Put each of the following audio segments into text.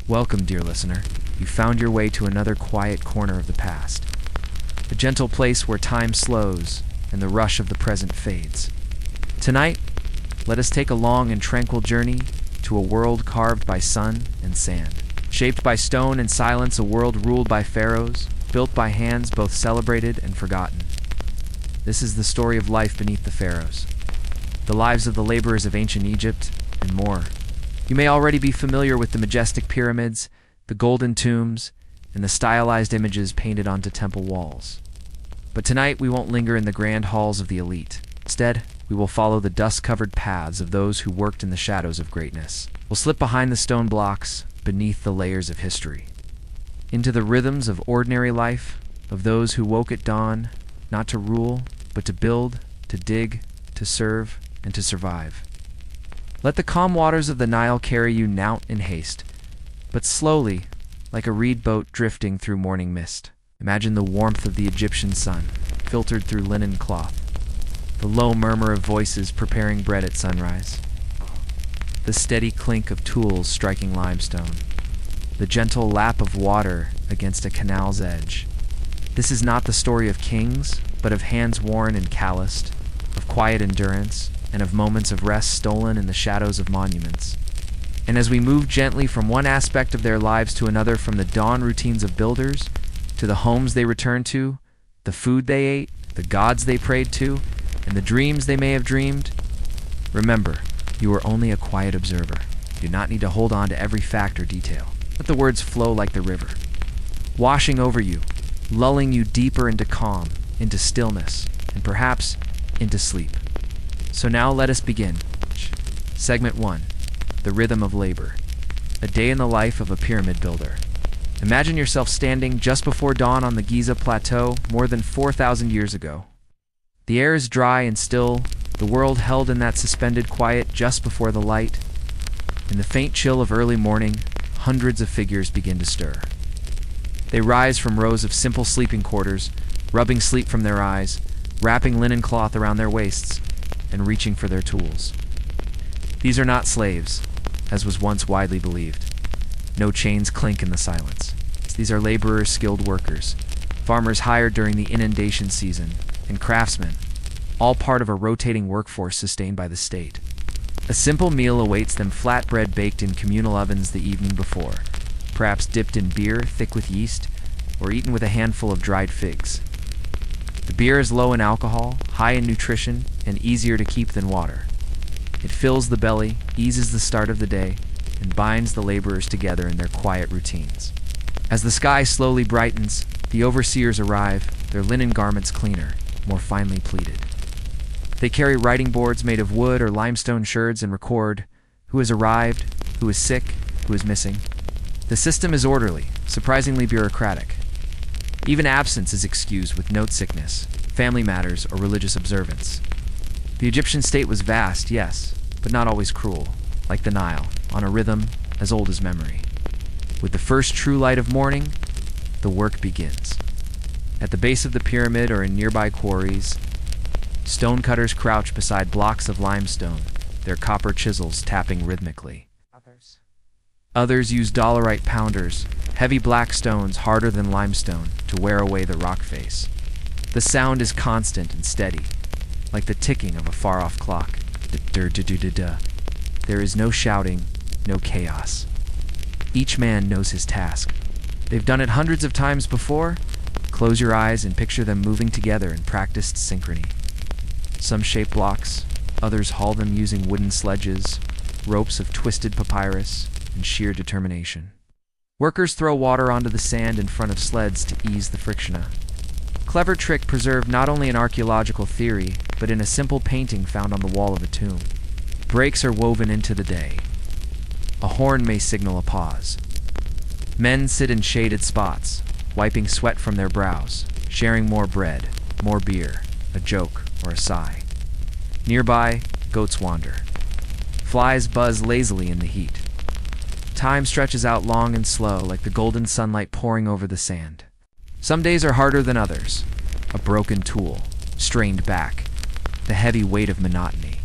Welcome, dear listener. You found your way to another quiet corner of the past. A gentle place where time slows and the rush of the present fades. Tonight, let us take a long and tranquil journey to a world carved by sun and sand. Shaped by stone and silence, a world ruled by pharaohs, built by hands both celebrated and forgotten. This is the story of life beneath the pharaohs, the lives of the laborers of ancient Egypt, and more. You may already be familiar with the majestic pyramids, the golden tombs, and the stylized images painted onto temple walls. But tonight we won't linger in the grand halls of the elite. Instead, we will follow the dust-covered paths of those who worked in the shadows of greatness. We'll slip behind the stone blocks, beneath the layers of history, into the rhythms of ordinary life, of those who woke at dawn, not to rule, but to build, to dig, to serve, and to survive. Let the calm waters of the Nile carry you not in haste, but slowly, like a reed boat drifting through morning mist. Imagine the warmth of the Egyptian sun, filtered through linen cloth, the low murmur of voices preparing bread at sunrise, the steady clink of tools striking limestone, the gentle lap of water against a canal's edge. This is not the story of kings, but of hands worn and calloused, of quiet endurance, and of moments of rest stolen in the shadows of monuments. And as we move gently from one aspect of their lives to another, from the dawn routines of builders, to the homes they returned to, the food they ate, the gods they prayed to, and the dreams they may have dreamed, remember, you are only a quiet observer. You do not need to hold on to every fact or detail. Let the words flow like the river, washing over you, lulling you deeper into calm, into stillness, and perhaps into sleep. So now let us begin. Segment 1. The Rhythm of Labor. A day in the life of a pyramid builder. Imagine yourself standing just before dawn on the Giza Plateau more than 4,000 years ago. The air is dry and still, the world held in that suspended quiet just before the light. In the faint chill of early morning, hundreds of figures begin to stir. They rise from rows of simple sleeping quarters, rubbing sleep from their eyes, wrapping linen cloth around their waists, and reaching for their tools. These are not slaves, as was once widely believed. No chains clink in the silence. These are laborers, skilled workers, farmers hired during the inundation season, and craftsmen, all part of a rotating workforce sustained by the state. A simple meal awaits them, flatbread baked in communal ovens the evening before, perhaps dipped in beer thick with yeast, or eaten with a handful of dried figs. The beer is low in alcohol, high in nutrition, and easier to keep than water. It fills the belly, eases the start of the day, and binds the laborers together in their quiet routines. As the sky slowly brightens, the overseers arrive, their linen garments cleaner, more finely pleated. They carry writing boards made of wood or limestone sherds and record who has arrived, who is sick, who is missing. The system is orderly, surprisingly bureaucratic. Even absence is excused with note sickness, family matters, or religious observance. The Egyptian state was vast, yes, but not always cruel, like the Nile, on a rhythm as old as memory. With the first true light of morning, the work begins. At the base of the pyramid or in nearby quarries, stonecutters crouch beside blocks of limestone, their copper chisels tapping rhythmically. Others use dolerite pounders, heavy black stones harder than limestone, to wear away the rock face. The sound is constant and steady, like the ticking of a far-off clock. Da-da-da-da-da-da. There is no shouting, no chaos. Each man knows his task. They've done it hundreds of times before. Close your eyes and picture them moving together in practiced synchrony. Some shape blocks, others haul them using wooden sledges, ropes of twisted papyrus, and sheer determination. Workers throw water onto the sand in front of sleds to ease the friction. Clever trick preserved not only in archaeological theory, but in a simple painting found on the wall of a tomb. Breaks are woven into the day. A horn may signal a pause. Men sit in shaded spots, wiping sweat from their brows, sharing more bread, more beer, a joke, or a sigh. Nearby, goats wander. Flies buzz lazily in the heat. Time stretches out long and slow, like the golden sunlight pouring over the sand. Some days are harder than others. A broken tool, strained back, the heavy weight of monotony.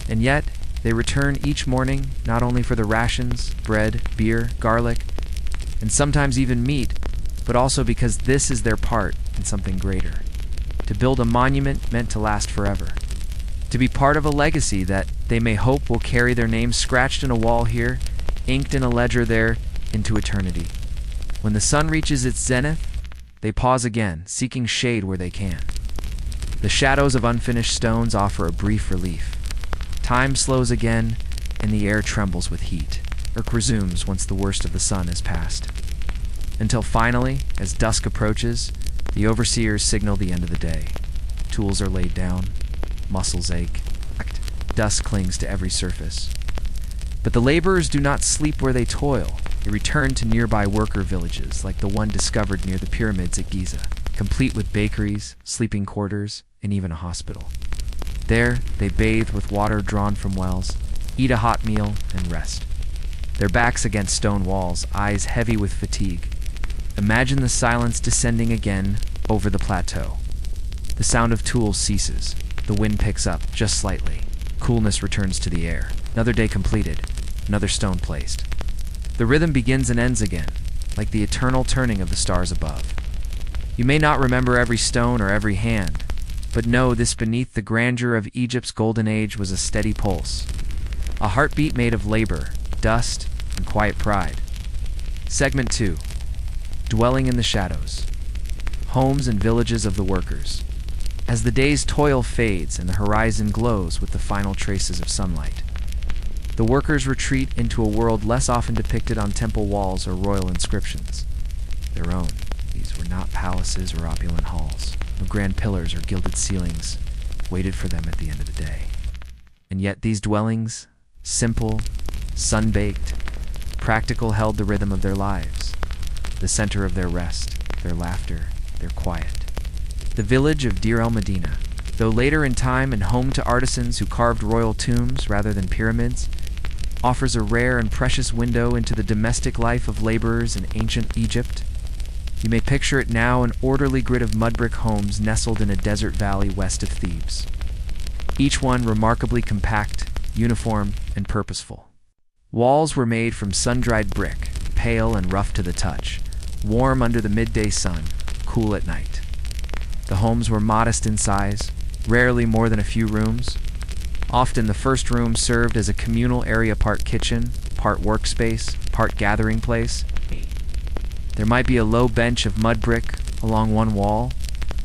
And yet, They return each morning not only for the rations, bread, beer, garlic, and sometimes even meat, but also because this is their part in something greater. To build a monument meant to last forever. To be part of a legacy that they may hope will carry their names scratched in a wall here, inked in a ledger there, into eternity. When the sun reaches its zenith, they pause again, seeking shade where they can. The shadows of unfinished stones offer a brief relief. Time slows again, and the air trembles with heat. Work resumes once the worst of the sun has passed. Until finally, as dusk approaches, the overseers signal the end of the day. Tools are laid down, muscles ache, dust clings to every surface. But the laborers do not sleep where they toil. They return to nearby worker villages like the one discovered near the pyramids at Giza, complete with bakeries, sleeping quarters, and even a hospital. There, they bathe with water drawn from wells, eat a hot meal, and rest. Their backs against stone walls, eyes heavy with fatigue. Imagine the silence descending again over the plateau. The sound of tools ceases. The wind picks up, just slightly. Coolness returns to the air. Another day completed. Another stone placed. The rhythm begins and ends again, like the eternal turning of the stars above. You may not remember every stone or every hand, but know this: beneath the grandeur of Egypt's golden age was a steady pulse. A heartbeat made of labor, dust, and quiet pride. Segment 2. Dwelling in the shadows. Homes and villages of the workers. As the day's toil fades and the horizon glows with the final traces of sunlight, the workers retreat into a world less often depicted on temple walls or royal inscriptions. Their own. These were not palaces or opulent halls. No grand pillars or gilded ceilings waited for them at the end of the day. And yet these dwellings, simple, sun-baked, practical, held the rhythm of their lives, the center of their rest, their laughter, their quiet. The village of Deir el-Medina, though later in time and home to artisans who carved royal tombs rather than pyramids, offers a rare and precious window into the domestic life of laborers in ancient Egypt. You may picture it now, an orderly grid of mud brick homes nestled in a desert valley west of Thebes. Each one remarkably compact, uniform, and purposeful. Walls were made from sun-dried brick, pale and rough to the touch, warm under the midday sun, cool at night. The homes were modest in size, rarely more than a few rooms. Often the first room served as a communal area, part kitchen, part workspace, part gathering place. There might be a low bench of mud brick along one wall,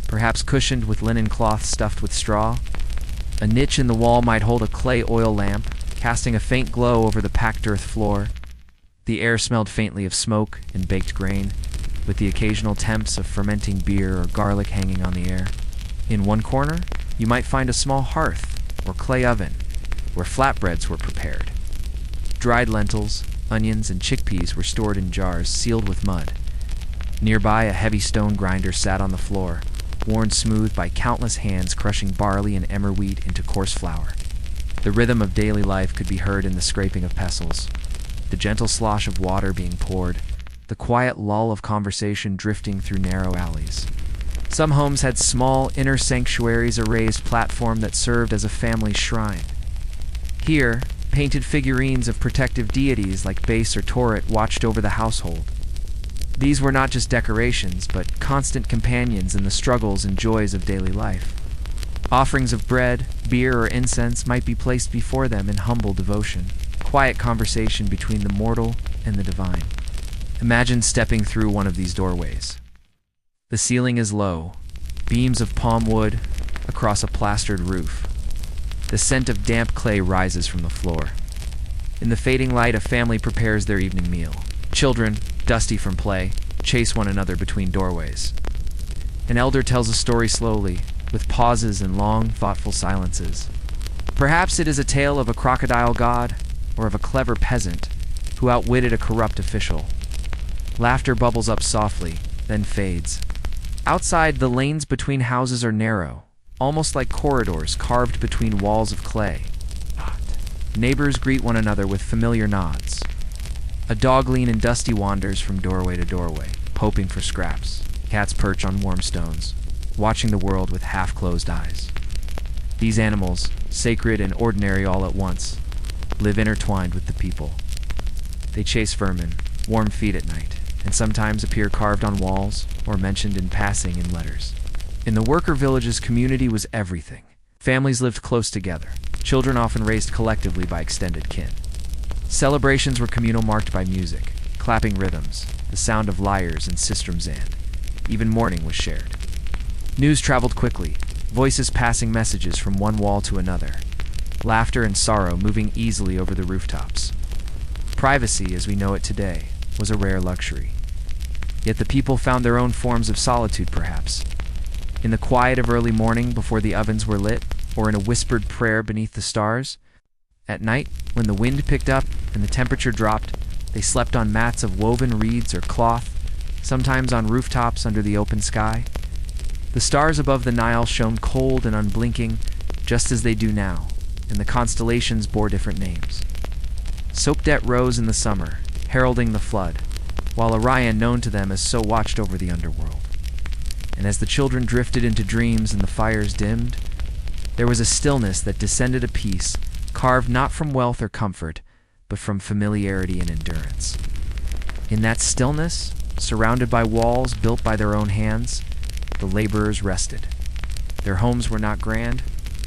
perhaps cushioned with linen cloth stuffed with straw. A niche in the wall might hold a clay oil lamp, casting a faint glow over the packed earth floor. The air smelled faintly of smoke and baked grain, with the occasional temps of fermenting beer or garlic hanging on the air. In one corner, you might find a small hearth or clay oven, where flatbreads were prepared. Dried lentils, onions, and chickpeas were stored in jars sealed with mud. Nearby, a heavy stone grinder sat on the floor, worn smooth by countless hands crushing barley and emmer wheat into coarse flour. The rhythm of daily life could be heard in the scraping of pestles, the gentle slosh of water being poured, the quiet lull of conversation drifting through narrow alleys. Some homes had small inner sanctuaries, a raised platform that served as a family shrine. Here, painted figurines of protective deities like Base or Toret watched over the household. These were not just decorations, but constant companions in the struggles and joys of daily life. Offerings of bread, beer, or incense might be placed before them in humble devotion, quiet conversation between the mortal and the divine. Imagine stepping through one of these doorways. The ceiling is low, beams of palm wood across a plastered roof. The scent of damp clay rises from the floor. In the fading light, a family prepares their evening meal. Children, dusty from play, chase one another between doorways. An elder tells a story slowly, with pauses and long, thoughtful silences. Perhaps it is a tale of a crocodile god, or of a clever peasant who outwitted a corrupt official. Laughter bubbles up softly, then fades. Outside, the lanes between houses are narrow, almost like corridors carved between walls of clay. Neighbors greet one another with familiar nods. A dog lean and dusty wanders from doorway to doorway, hoping for scraps. Cats perch on warm stones, watching the world with half-closed eyes. These animals, sacred and ordinary all at once, live intertwined with the people. They chase vermin, warm feet at night, and sometimes appear carved on walls or mentioned in passing in letters. In the worker villages, community was everything. Families lived close together, children often raised collectively by extended kin. Celebrations were communal, marked by music, clapping rhythms, the sound of lyres and sistrum's and. Even mourning was shared. News traveled quickly, voices passing messages from one wall to another, laughter and sorrow moving easily over the rooftops. Privacy, as we know it today, was a rare luxury. Yet the people found their own forms of solitude, perhaps. In the quiet of early morning before the ovens were lit, or in a whispered prayer beneath the stars. At night, when the wind picked up and the temperature dropped, they slept on mats of woven reeds or cloth, sometimes on rooftops under the open sky. The stars above the Nile shone cold and unblinking, just as they do now, and the constellations bore different names. Sopdet rose in the summer, heralding the flood, while Orion, known to them as So, watched over the underworld. And as the children drifted into dreams and the fires dimmed, there was a stillness that descended, a peace carved not from wealth or comfort, but from familiarity and endurance. In that stillness, surrounded by walls built by their own hands, the laborers rested. Their homes were not grand,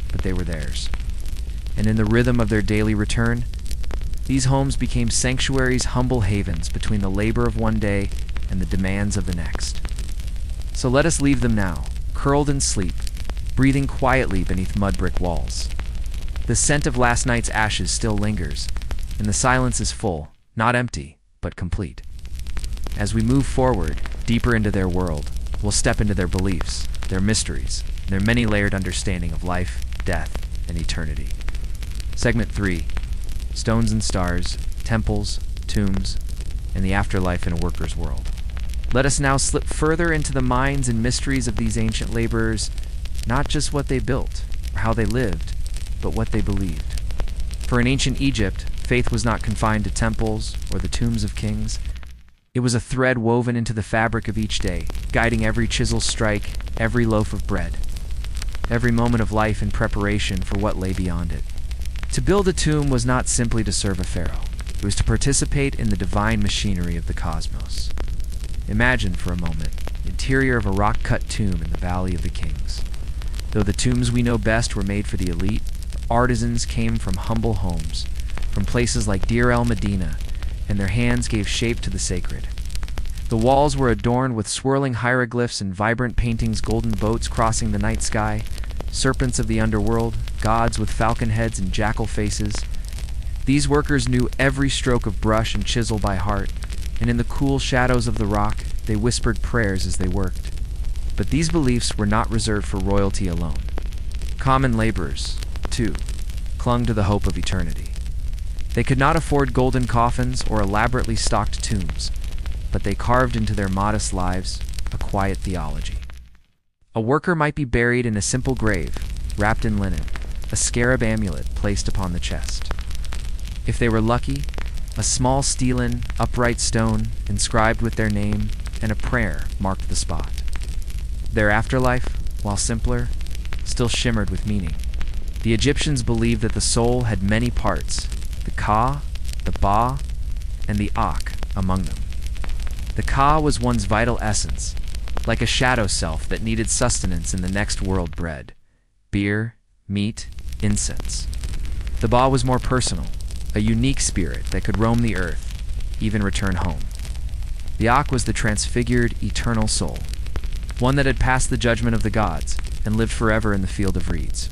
but they were theirs. And in the rhythm of their daily return, these homes became sanctuaries, humble havens between the labor of one day and the demands of the next. So let us leave them now, curled in sleep, breathing quietly beneath mud-brick walls. The scent of last night's ashes still lingers, and the silence is full, not empty, but complete. As we move forward, deeper into their world, we'll step into their beliefs, their mysteries, and their many-layered understanding of life, death, and eternity. Segment 3. Stones and Stars, Temples, Tombs, and the Afterlife in a Worker's World. Let us now slip further into the minds and mysteries of these ancient laborers, not just what they built or how they lived, but what they believed. For in ancient Egypt, faith was not confined to temples or the tombs of kings. It was a thread woven into the fabric of each day, guiding every chisel strike, every loaf of bread, every moment of life in preparation for what lay beyond it. To build a tomb was not simply to serve a pharaoh. It was to participate in the divine machinery of the cosmos. Imagine for a moment the interior of a rock-cut tomb in the Valley of the Kings. Though the tombs we know best were made for the elite, artisans came from humble homes, from places like Deir el-Medina, and their hands gave shape to the sacred. The walls were adorned with swirling hieroglyphs and vibrant paintings, golden boats crossing the night sky, serpents of the underworld, gods with falcon heads and jackal faces. These workers knew every stroke of brush and chisel by heart, and in the cool shadows of the rock, they whispered prayers as they worked. But these beliefs were not reserved for royalty alone. Common laborers, too, clung to the hope of eternity. They could not afford golden coffins or elaborately stocked tombs, but they carved into their modest lives a quiet theology. A worker might be buried in a simple grave, wrapped in linen, a scarab amulet placed upon the chest. If they were lucky, a small stelen, upright stone inscribed with their name and a prayer marked the spot. Their afterlife, while simpler, still shimmered with meaning. The Egyptians believed that the soul had many parts, the Ka, the Ba, and the Ak among them. The Ka was one's vital essence, like a shadow self that needed sustenance in the next world: bread, beer, meat, incense. The Ba was more personal, a unique spirit that could roam the earth, even return home. The Ak was the transfigured, eternal soul, one that had passed the judgment of the gods and lived forever in the field of reeds.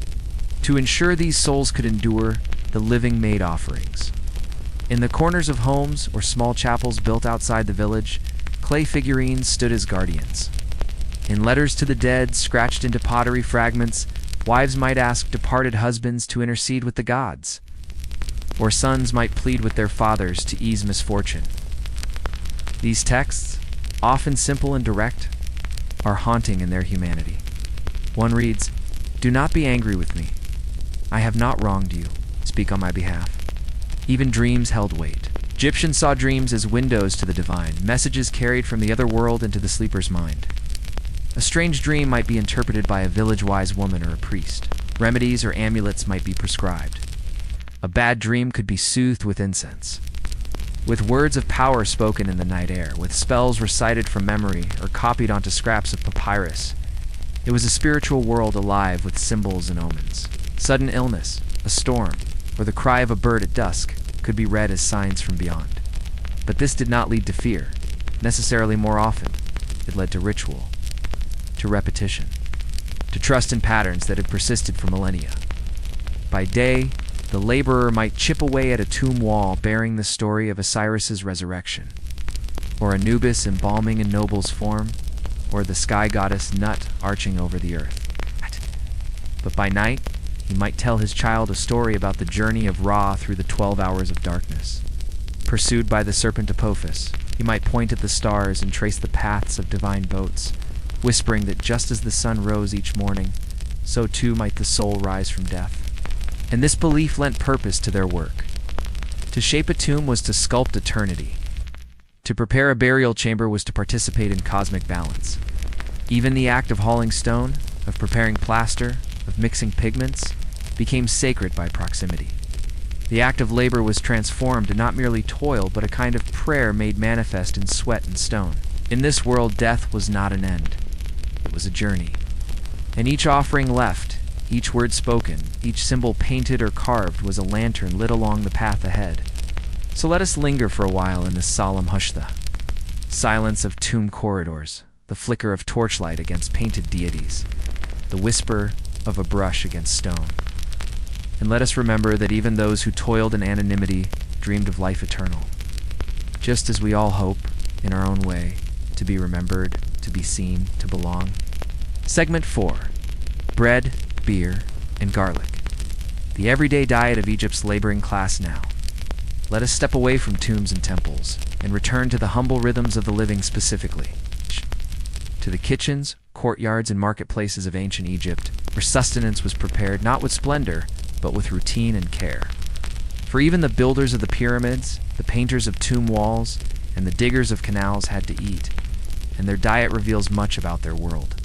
To ensure these souls could endure, the living made offerings. In the corners of homes or small chapels built outside the village, clay figurines stood as guardians. In letters to the dead, scratched into pottery fragments, wives might ask departed husbands to intercede with the gods, or sons might plead with their fathers to ease misfortune. These texts, often simple and direct, are haunting in their humanity. One reads, "Do not be angry with me. I have not wronged you. Speak on my behalf." Even dreams held weight. Egyptians saw dreams as windows to the divine, messages carried from the other world into the sleeper's mind. A strange dream might be interpreted by a village-wise woman or a priest. Remedies or amulets might be prescribed. A bad dream could be soothed with incense. With words of power spoken in the night air, with spells recited from memory or copied onto scraps of papyrus, it was a spiritual world alive with symbols and omens. Sudden illness, a storm, or the cry of a bird at dusk could be read as signs from beyond. But this did not lead to fear. Necessarily more often, it led to ritual, to repetition, to trust in patterns that had persisted for millennia. By day, the laborer might chip away at a tomb wall bearing the story of Osiris's resurrection, or Anubis embalming a noble's form, or the sky goddess Nut arching over the earth. But by night, he might tell his child a story about the journey of Ra through the 12 hours of darkness. Pursued by the serpent Apophis, he might point at the stars and trace the paths of divine boats, whispering that just as the sun rose each morning, so too might the soul rise from death. And this belief lent purpose to their work. To shape a tomb was to sculpt eternity. To prepare a burial chamber was to participate in cosmic balance. Even the act of hauling stone, of preparing plaster, of mixing pigments, became sacred by proximity. The act of labor was transformed to not merely toil, but a kind of prayer made manifest in sweat and stone. In this world, death was not an end. It was a journey. And each offering left, each word spoken, each symbol painted or carved was a lantern lit along the path ahead. So let us linger for a while in this solemn hushta. Silence of tomb corridors, the flicker of torchlight against painted deities, the whisper of a brush against stone. And let us remember that even those who toiled in anonymity dreamed of life eternal. Just as we all hope, in our own way, to be remembered, to be seen, to belong. Segment 4. Bread, beer, and garlic. The everyday diet of Egypt's laboring class now. Let us step away from tombs and temples, and return to the humble rhythms of the living specifically. To the kitchens, courtyards, and marketplaces of ancient Egypt, where sustenance was prepared not with splendor, but with routine and care. For even the builders of the pyramids, the painters of tomb walls, and the diggers of canals had to eat, and their diet reveals much about their world.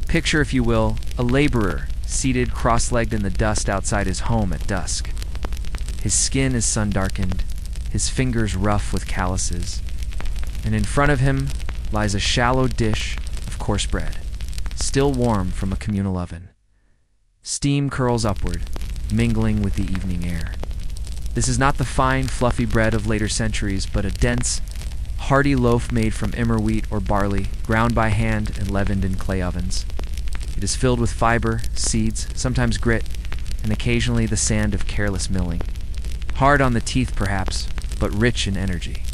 Picture, if you will, a laborer seated cross-legged in the dust outside his home at dusk. His skin is sun-darkened, his fingers rough with calluses, and in front of him lies a shallow dish of coarse bread, still warm from a communal oven. Steam curls upward, mingling with the evening air. This is not the fine, fluffy bread of later centuries, but a dense, hearty loaf made from emmer wheat or barley, ground by hand and leavened in clay ovens. It is filled with fiber, seeds, sometimes grit, and occasionally the sand of careless milling. Hard on the teeth, perhaps, but rich in energy.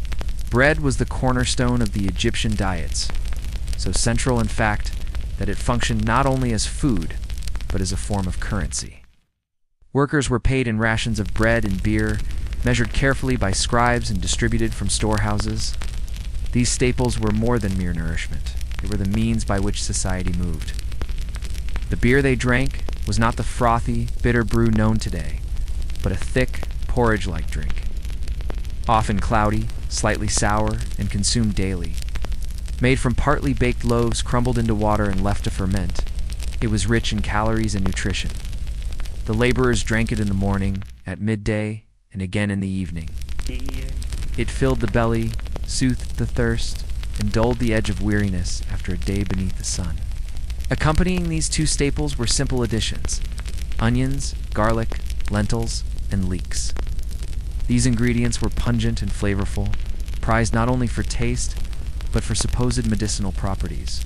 Bread was the cornerstone of the Egyptian diets, so central, in fact, that it functioned not only as food, but as a form of currency. Workers were paid in rations of bread and beer, measured carefully by scribes and distributed from storehouses. These staples were more than mere nourishment. They were the means by which society moved. The beer they drank was not the frothy, bitter brew known today, but a thick, porridge-like drink. Often cloudy, slightly sour, and consumed daily. Made from partly baked loaves crumbled into water and left to ferment, it was rich in calories and nutrition. The laborers drank it in the morning, at midday, and again in the evening. It filled the belly, soothed the thirst, and dulled the edge of weariness after a day beneath the sun. Accompanying these two staples were simple additions: onions, garlic, lentils, and leeks. These ingredients were pungent and flavorful, prized not only for taste, but for supposed medicinal properties.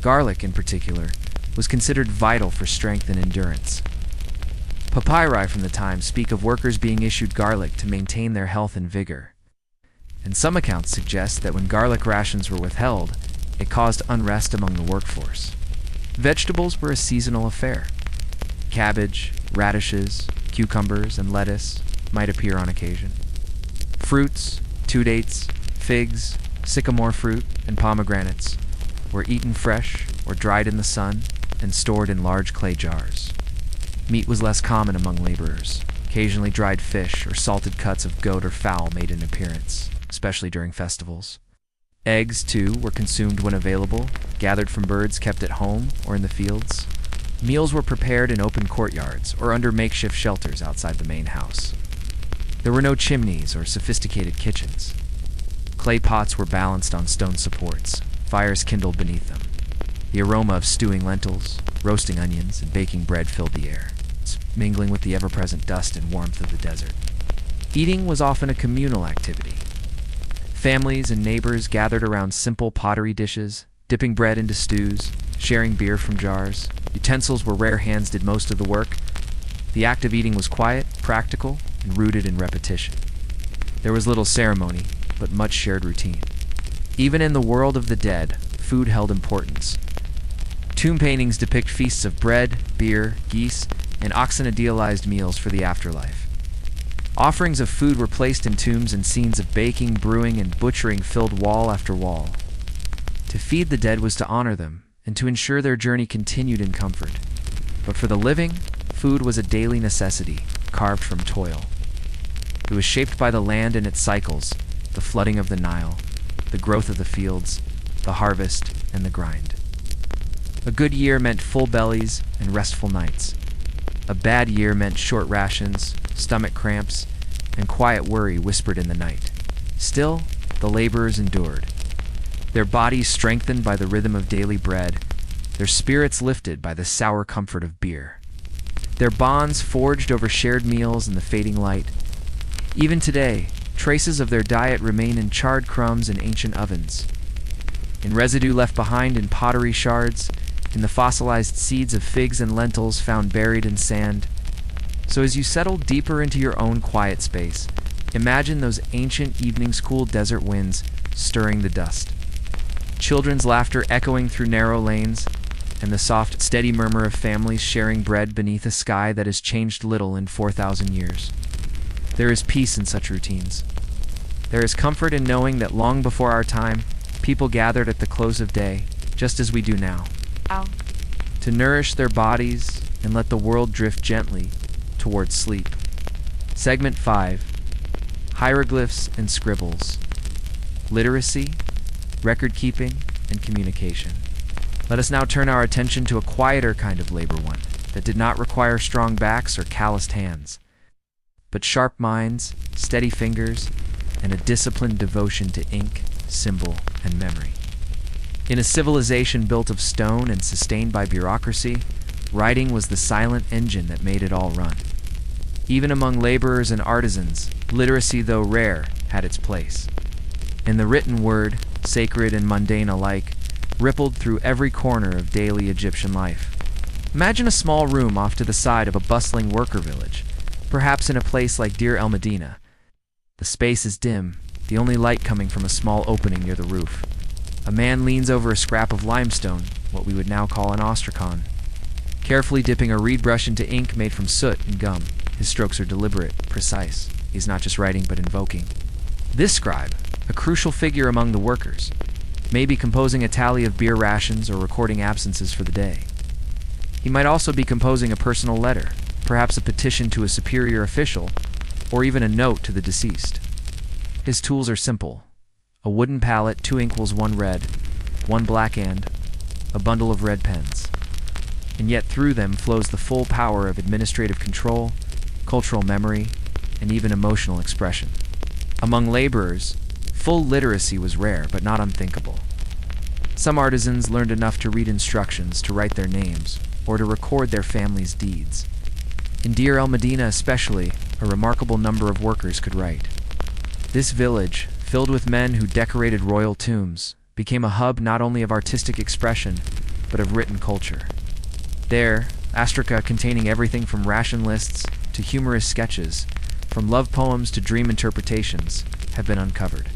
Garlic, in particular, was considered vital for strength and endurance. Papyri from the time speak of workers being issued garlic to maintain their health and vigor. And some accounts suggest that when garlic rations were withheld, it caused unrest among the workforce. Vegetables were a seasonal affair. Cabbage, radishes, cucumbers, and lettuce might appear on occasion. Fruits, 2 dates, figs, sycamore fruit, and pomegranates were eaten fresh or dried in the sun and stored in large clay jars. Meat was less common among laborers. Occasionally dried fish or salted cuts of goat or fowl made an appearance, especially during festivals. Eggs, too, were consumed when available, gathered from birds kept at home or in the fields. Meals were prepared in open courtyards or under makeshift shelters outside the main house. There were no chimneys or sophisticated kitchens. Clay pots were balanced on stone supports, fires kindled beneath them. The aroma of stewing lentils, roasting onions, and baking bread filled the air, mingling with the ever-present dust and warmth of the desert. Eating was often a communal activity. Families and neighbors gathered around simple pottery dishes, dipping bread into stews, sharing beer from jars. Utensils where rare hands did most of the work. The act of eating was quiet, practical, and rooted in repetition. There was little ceremony, but much shared routine. Even in the world of the dead, food held importance. Tomb paintings depict feasts of bread, beer, geese, and oxen, idealized meals for the afterlife. Offerings of food were placed in tombs, and scenes of baking, brewing, and butchering filled wall after wall. To feed the dead was to honor them, and to ensure their journey continued in comfort. But for the living, food was a daily necessity, carved from toil. It was shaped by the land and its cycles, the flooding of the Nile, the growth of the fields, the harvest, and the grind. A good year meant full bellies and restful nights. A bad year meant short rations, stomach cramps, and quiet worry whispered in the night. Still, the laborers endured. Their bodies strengthened by the rhythm of daily bread, their spirits lifted by the sour comfort of beer. Their bonds forged over shared meals in the fading light. Even today, traces of their diet remain in charred crumbs in ancient ovens, in residue left behind in pottery shards, in the fossilized seeds of figs and lentils found buried in sand. So as you settle deeper into your own quiet space, imagine those ancient evening-school desert winds stirring the dust. Children's laughter echoing through narrow lanes, and the soft, steady murmur of families sharing bread beneath a sky that has changed little in 4,000 years. There is peace in such routines. There is comfort in knowing that long before our time, people gathered at the close of day, just as we do now, to nourish their bodies and let the world drift gently towards sleep. Segment 5. Hieroglyphs and Scribbles. Literacy, record-keeping, and communication. Let us now turn our attention to a quieter kind of labor, one that did not require strong backs or calloused hands, but sharp minds, steady fingers, and a disciplined devotion to ink, symbol, and memory. In a civilization built of stone and sustained by bureaucracy, writing was the silent engine that made it all run. Even among laborers and artisans, literacy, though rare, had its place. And the written word, sacred and mundane alike, rippled through every corner of daily Egyptian life. Imagine a small room off to the side of a bustling worker village, perhaps in a place like Deir el-Medina. The space is dim, the only light coming from a small opening near the roof. A man leans over a scrap of limestone, what we would now call an ostracon, carefully dipping a reed brush into ink made from soot and gum. His strokes are deliberate, precise. He's not just writing, but invoking. This scribe, a crucial figure among the workers, may be composing a tally of beer rations or recording absences for the day. He might also be composing a personal letter, perhaps a petition to a superior official, or even a note to the deceased. His tools are simple: a wooden palette, 2 inkwells, 1 red, 1 black, and a bundle of red pens. And yet through them flows the full power of administrative control, cultural memory, and even emotional expression. Among laborers, full literacy was rare, but not unthinkable. Some artisans learned enough to read instructions, to write their names, or to record their family's deeds. In Deir el-Medina especially, a remarkable number of workers could write. This village, filled with men who decorated royal tombs, became a hub not only of artistic expression, but of written culture. There, ostraca containing everything from ration lists to humorous sketches, from love poems to dream interpretations, have been uncovered.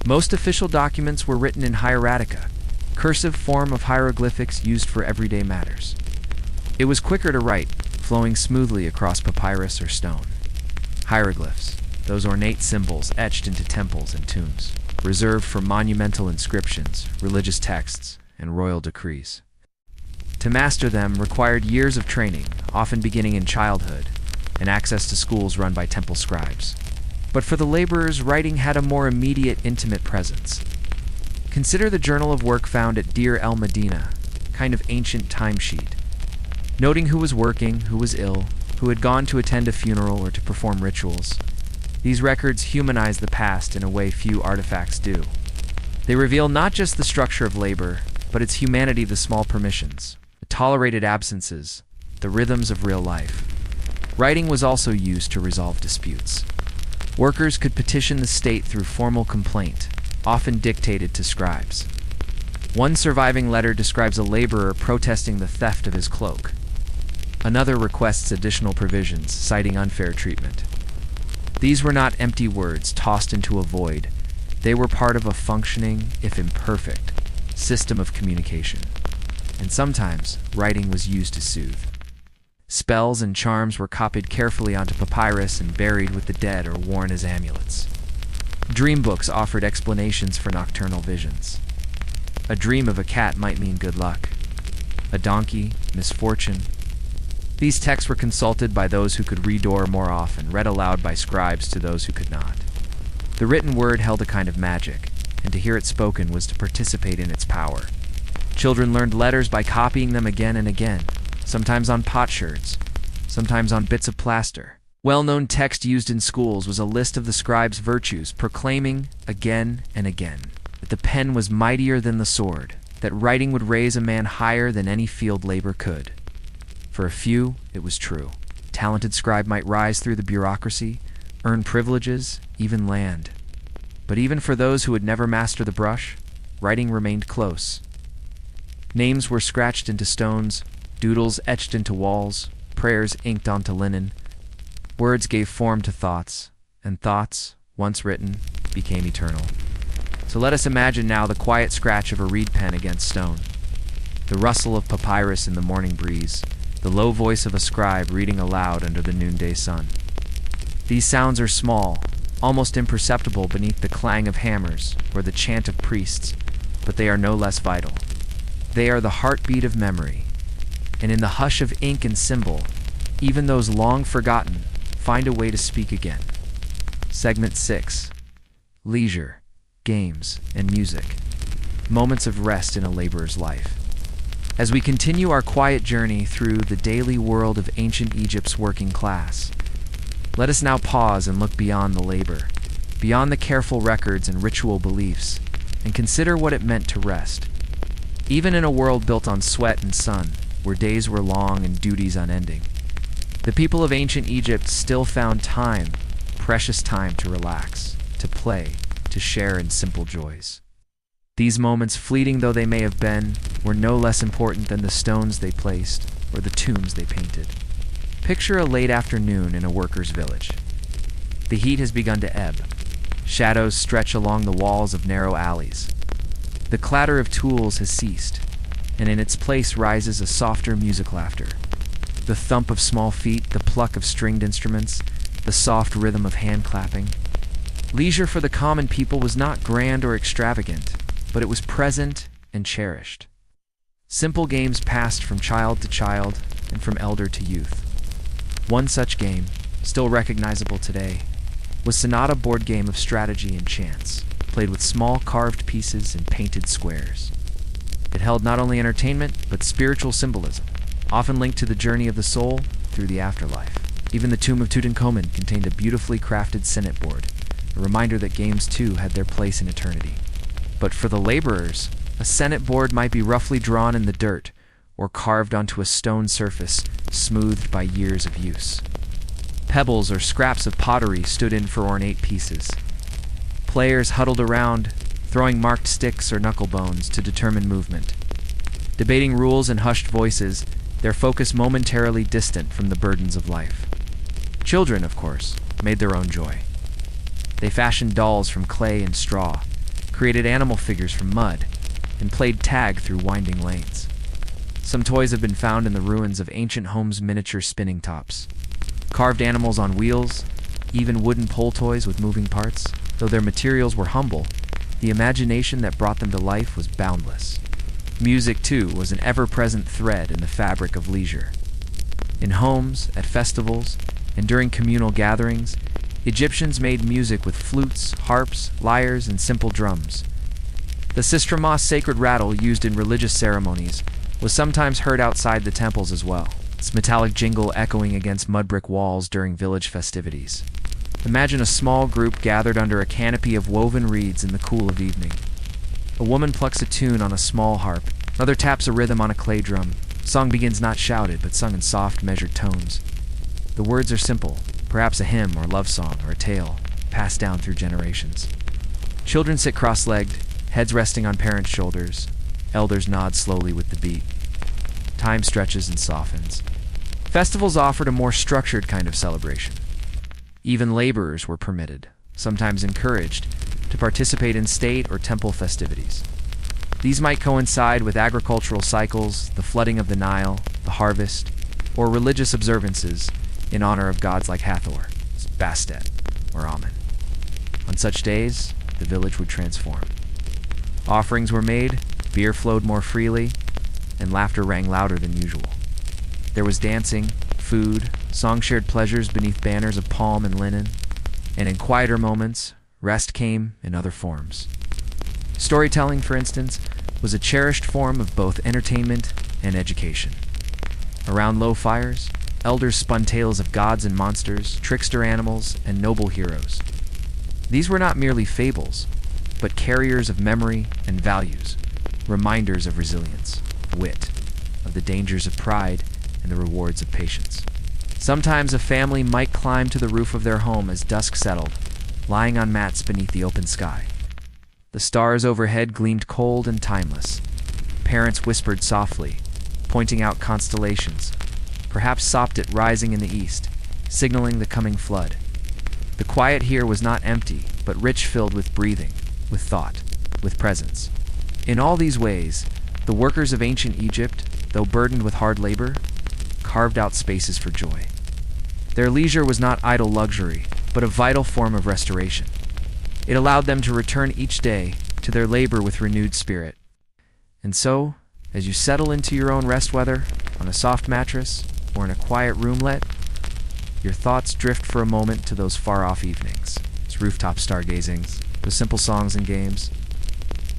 Most official documents were written in hieratica, cursive form of hieroglyphics used for everyday matters. It was quicker to write, flowing smoothly across papyrus or stone. Hieroglyphs, those ornate symbols etched into temples and tombs, reserved for monumental inscriptions, religious texts, and royal decrees. To master them required years of training, often beginning in childhood, and access to schools run by temple scribes. But for the laborers, writing had a more immediate, intimate presence. Consider the journal of work found at Deir el-Medina, a kind of ancient timesheet, noting who was working, who was ill, who had gone to attend a funeral or to perform rituals. These records humanize the past in a way few artifacts do. They reveal not just the structure of labor, but its humanity, the small permissions, the tolerated absences, the rhythms of real life. Writing was also used to resolve disputes. Workers could petition the state through formal complaint, often dictated to scribes. One surviving letter describes a laborer protesting the theft of his cloak. Another requests additional provisions, citing unfair treatment. These were not empty words tossed into a void. They were part of a functioning, if imperfect, system of communication. And sometimes, writing was used to soothe. Spells and charms were copied carefully onto papyrus and buried with the dead or worn as amulets. Dream books offered explanations for nocturnal visions. A dream of a cat might mean good luck. A donkey, misfortune. These texts were consulted by those who could read or more often, read aloud by scribes to those who could not. The written word held a kind of magic, and to hear it spoken was to participate in its power. Children learned letters by copying them again and again, sometimes on potsherds, sometimes on bits of plaster. Well-known text used in schools was a list of the scribe's virtues, proclaiming, again and again, that the pen was mightier than the sword, that writing would raise a man higher than any field labor could. For a few, it was true. A talented scribe might rise through the bureaucracy, earn privileges, even land. But even for those who would never master the brush, writing remained close. Names were scratched into stones, doodles etched into walls, prayers inked onto linen. Words gave form to thoughts, and thoughts, once written, became eternal. So let us imagine now the quiet scratch of a reed pen against stone, the rustle of papyrus in the morning breeze, the low voice of a scribe reading aloud under the noonday sun. These sounds are small, almost imperceptible beneath the clang of hammers or the chant of priests, but they are no less vital. They are the heartbeat of memory, and in the hush of ink and symbol, even those long forgotten find a way to speak again. Segment 6. Leisure, games, and music. Moments of rest in a laborer's life. As we continue our quiet journey through the daily world of ancient Egypt's working class, let us now pause and look beyond the labor, beyond the careful records and ritual beliefs, and consider what it meant to rest. Even in a world built on sweat and sun, where days were long and duties unending, the people of ancient Egypt still found time, precious time to relax, to play, to share in simple joys. These moments, fleeting though they may have been, were no less important than the stones they placed or the tombs they painted. Picture a late afternoon in a worker's village. The heat has begun to ebb. Shadows stretch along the walls of narrow alleys. The clatter of tools has ceased, and in its place rises a softer music laughter. The thump of small feet, the pluck of stringed instruments, the soft rhythm of hand clapping. Leisure for the common people was not grand or extravagant, but it was present and cherished. Simple games passed from child to child and from elder to youth. One such game, still recognizable today, was Sonata board game of strategy and chance, played with small carved pieces and painted squares. It held not only entertainment, but spiritual symbolism, often linked to the journey of the soul through the afterlife. Even the tomb of Tutankhamun contained a beautifully crafted Senate board, a reminder that games too had their place in eternity. But for the laborers, a Senate board might be roughly drawn in the dirt or carved onto a stone surface smoothed by years of use. Pebbles or scraps of pottery stood in for ornate pieces. Players huddled around, throwing marked sticks or knuckle bones to determine movement. Debating rules in hushed voices, their focus momentarily distant from the burdens of life. Children, of course, made their own joy. They fashioned dolls from clay and straw, created animal figures from mud, and played tag through winding lanes. Some toys have been found in the ruins of ancient homes' miniature spinning tops. Carved animals on wheels, even wooden pole toys with moving parts. Though their materials were humble, the imagination that brought them to life was boundless. Music, too, was an ever-present thread in the fabric of leisure. In homes, at festivals, and during communal gatherings, Egyptians made music with flutes, harps, lyres, and simple drums. The sistrama sacred rattle used in religious ceremonies was sometimes heard outside the temples as well, its metallic jingle echoing against mud brick walls during village festivities. Imagine a small group gathered under a canopy of woven reeds in the cool of evening. A woman plucks a tune on a small harp, another taps a rhythm on a clay drum. Song begins not shouted, but sung in soft, measured tones. The words are simple, perhaps a hymn or love song or a tale, passed down through generations. Children sit cross-legged, heads resting on parents' shoulders. Elders nod slowly with the beat. Time stretches and softens. Festivals offered a more structured kind of celebration. Even laborers were permitted, sometimes encouraged, to participate in state or temple festivities. These might coincide with agricultural cycles, the flooding of the Nile, the harvest, or religious observances in honor of gods like Hathor, Bastet, or Amun. On such days, the village would transform. Offerings were made, beer flowed more freely, and laughter rang louder than usual. There was dancing, food, song-shared pleasures beneath banners of palm and linen, and in quieter moments, rest came in other forms. Storytelling, for instance, was a cherished form of both entertainment and education. Around low fires, elders spun tales of gods and monsters, trickster animals, and noble heroes. These were not merely fables, but carriers of memory and values, reminders of resilience, wit, of the dangers of pride and the rewards of patience. Sometimes a family might climb to the roof of their home as dusk settled, lying on mats beneath the open sky. The stars overhead gleamed cold and timeless. Parents whispered softly, pointing out constellations, perhaps Sopdet rising in the east, signaling the coming flood. The quiet here was not empty, but rich, filled with breathing, with thought, with presence. In all these ways, the workers of ancient Egypt, though burdened with hard labor, carved out spaces for joy. Their leisure was not idle luxury, but a vital form of restoration. It allowed them to return each day to their labor with renewed spirit. And so, as you settle into your own rest weather, on a soft mattress, or in a quiet roomlet, your thoughts drift for a moment to those far-off evenings, those rooftop stargazings, those simple songs and games.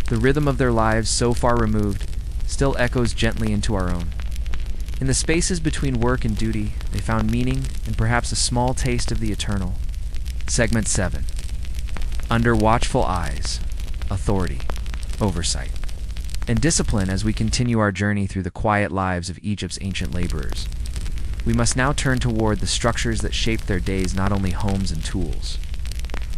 The rhythm of their lives, so far removed, still echoes gently into our own. In the spaces between work and duty, they found meaning and perhaps a small taste of the eternal. Segment 7. Under watchful eyes, authority, oversight, and discipline. As we continue our journey through the quiet lives of Egypt's ancient laborers, we must now turn toward the structures that shaped their days, not only homes and tools,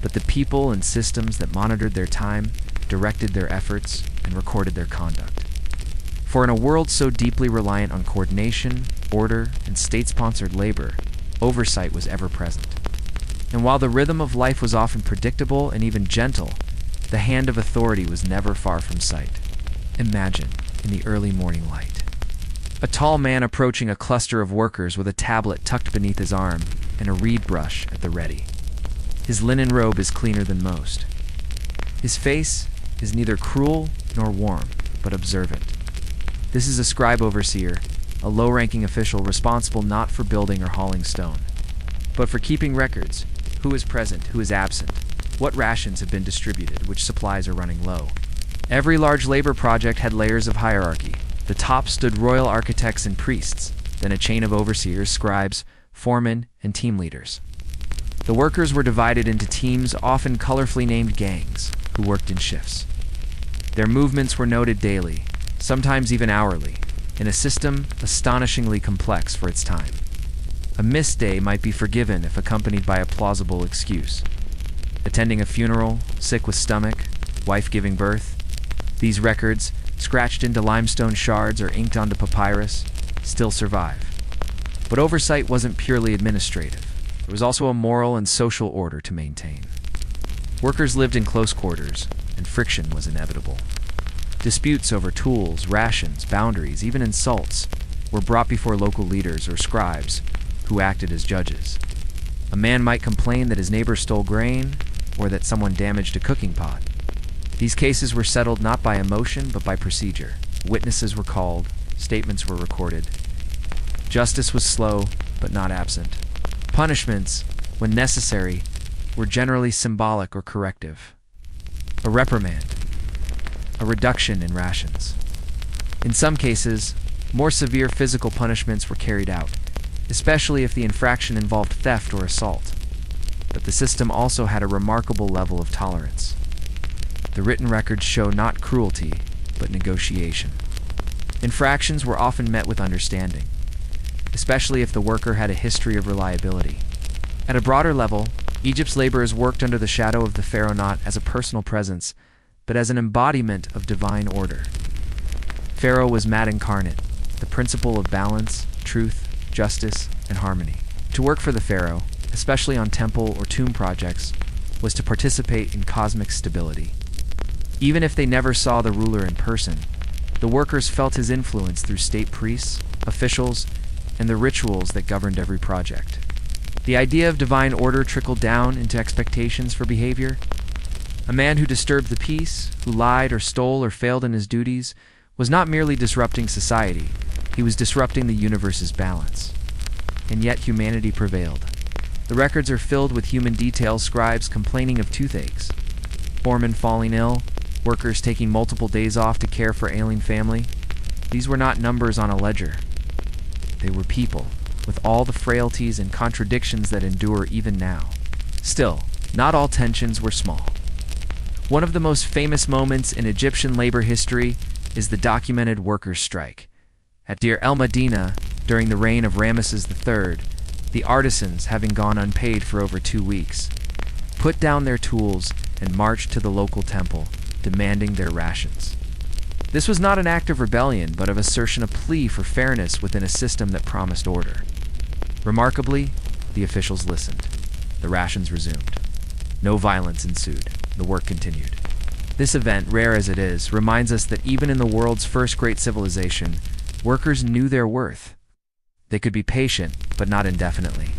but the people and systems that monitored their time, directed their efforts, and recorded their conduct. For in a world so deeply reliant on coordination, order, and state-sponsored labor, oversight was ever present. And while the rhythm of life was often predictable and even gentle, the hand of authority was never far from sight. Imagine, in the early morning light, a tall man approaching a cluster of workers with a tablet tucked beneath his arm and a reed brush at the ready. His linen robe is cleaner than most. His face is neither cruel nor warm, but observant. This is a scribe overseer, a low-ranking official responsible not for building or hauling stone, but for keeping records: who is present, who is absent, what rations have been distributed, which supplies are running low. Every large labor project had layers of hierarchy. The top stood royal architects and priests, then a chain of overseers, scribes, foremen, and team leaders. The workers were divided into teams, often colorfully named gangs, who worked in shifts. Their movements were noted daily, sometimes even hourly, in a system astonishingly complex for its time. A missed day might be forgiven if accompanied by a plausible excuse. Attending a funeral, sick with stomach, wife giving birth. These records, scratched into limestone shards or inked onto papyrus, still survive. But oversight wasn't purely administrative. There was also a moral and social order to maintain. Workers lived in close quarters, and friction was inevitable. Disputes over tools, rations, boundaries, even insults, were brought before local leaders or scribes, who acted as judges. A man might complain that his neighbor stole grain, or that someone damaged a cooking pot. These cases were settled not by emotion, but by procedure. Witnesses were called, statements were recorded. Justice was slow, but not absent. Punishments, when necessary, were generally symbolic or corrective. A reprimand, a reduction in rations. In some cases, more severe physical punishments were carried out, especially if the infraction involved theft or assault. but the system also had a remarkable level of tolerance. The written records show not cruelty, but negotiation. Infractions were often met with understanding, especially if the worker had a history of reliability. At a broader level, Egypt's laborers worked under the shadow of the pharaoh not as a personal presence, but as an embodiment of divine order. Pharaoh was Mat incarnate, the principle of balance, truth, justice, and harmony. To work for the pharaoh, especially on temple or tomb projects, was to participate in cosmic stability. Even if they never saw the ruler in person, the workers felt his influence through state priests, officials, and the rituals that governed every project. The idea of divine order trickled down into expectations for behavior. A man who disturbed the peace, who lied or stole or failed in his duties, was not merely disrupting society, he was disrupting the universe's balance. And yet humanity prevailed. The records are filled with human details, scribes complaining of toothaches, foremen falling ill, workers taking multiple days off to care for ailing family. These were not numbers on a ledger. They were people, with all the frailties and contradictions that endure even now. Still, not all tensions were small. One of the most famous moments in Egyptian labor history is the documented workers' strike. At Deir el-Medina, during the reign of Ramesses III, the artisans, having gone unpaid for over 2 weeks, put down their tools and marched to the local temple, demanding their rations. This was not an act of rebellion, but of assertion, a plea for fairness within a system that promised order. Remarkably, the officials listened. The rations resumed. No violence ensued. The work continued. This event, rare as it is, reminds us that even in the world's first great civilization, workers knew their worth. They could be patient, but not indefinitely.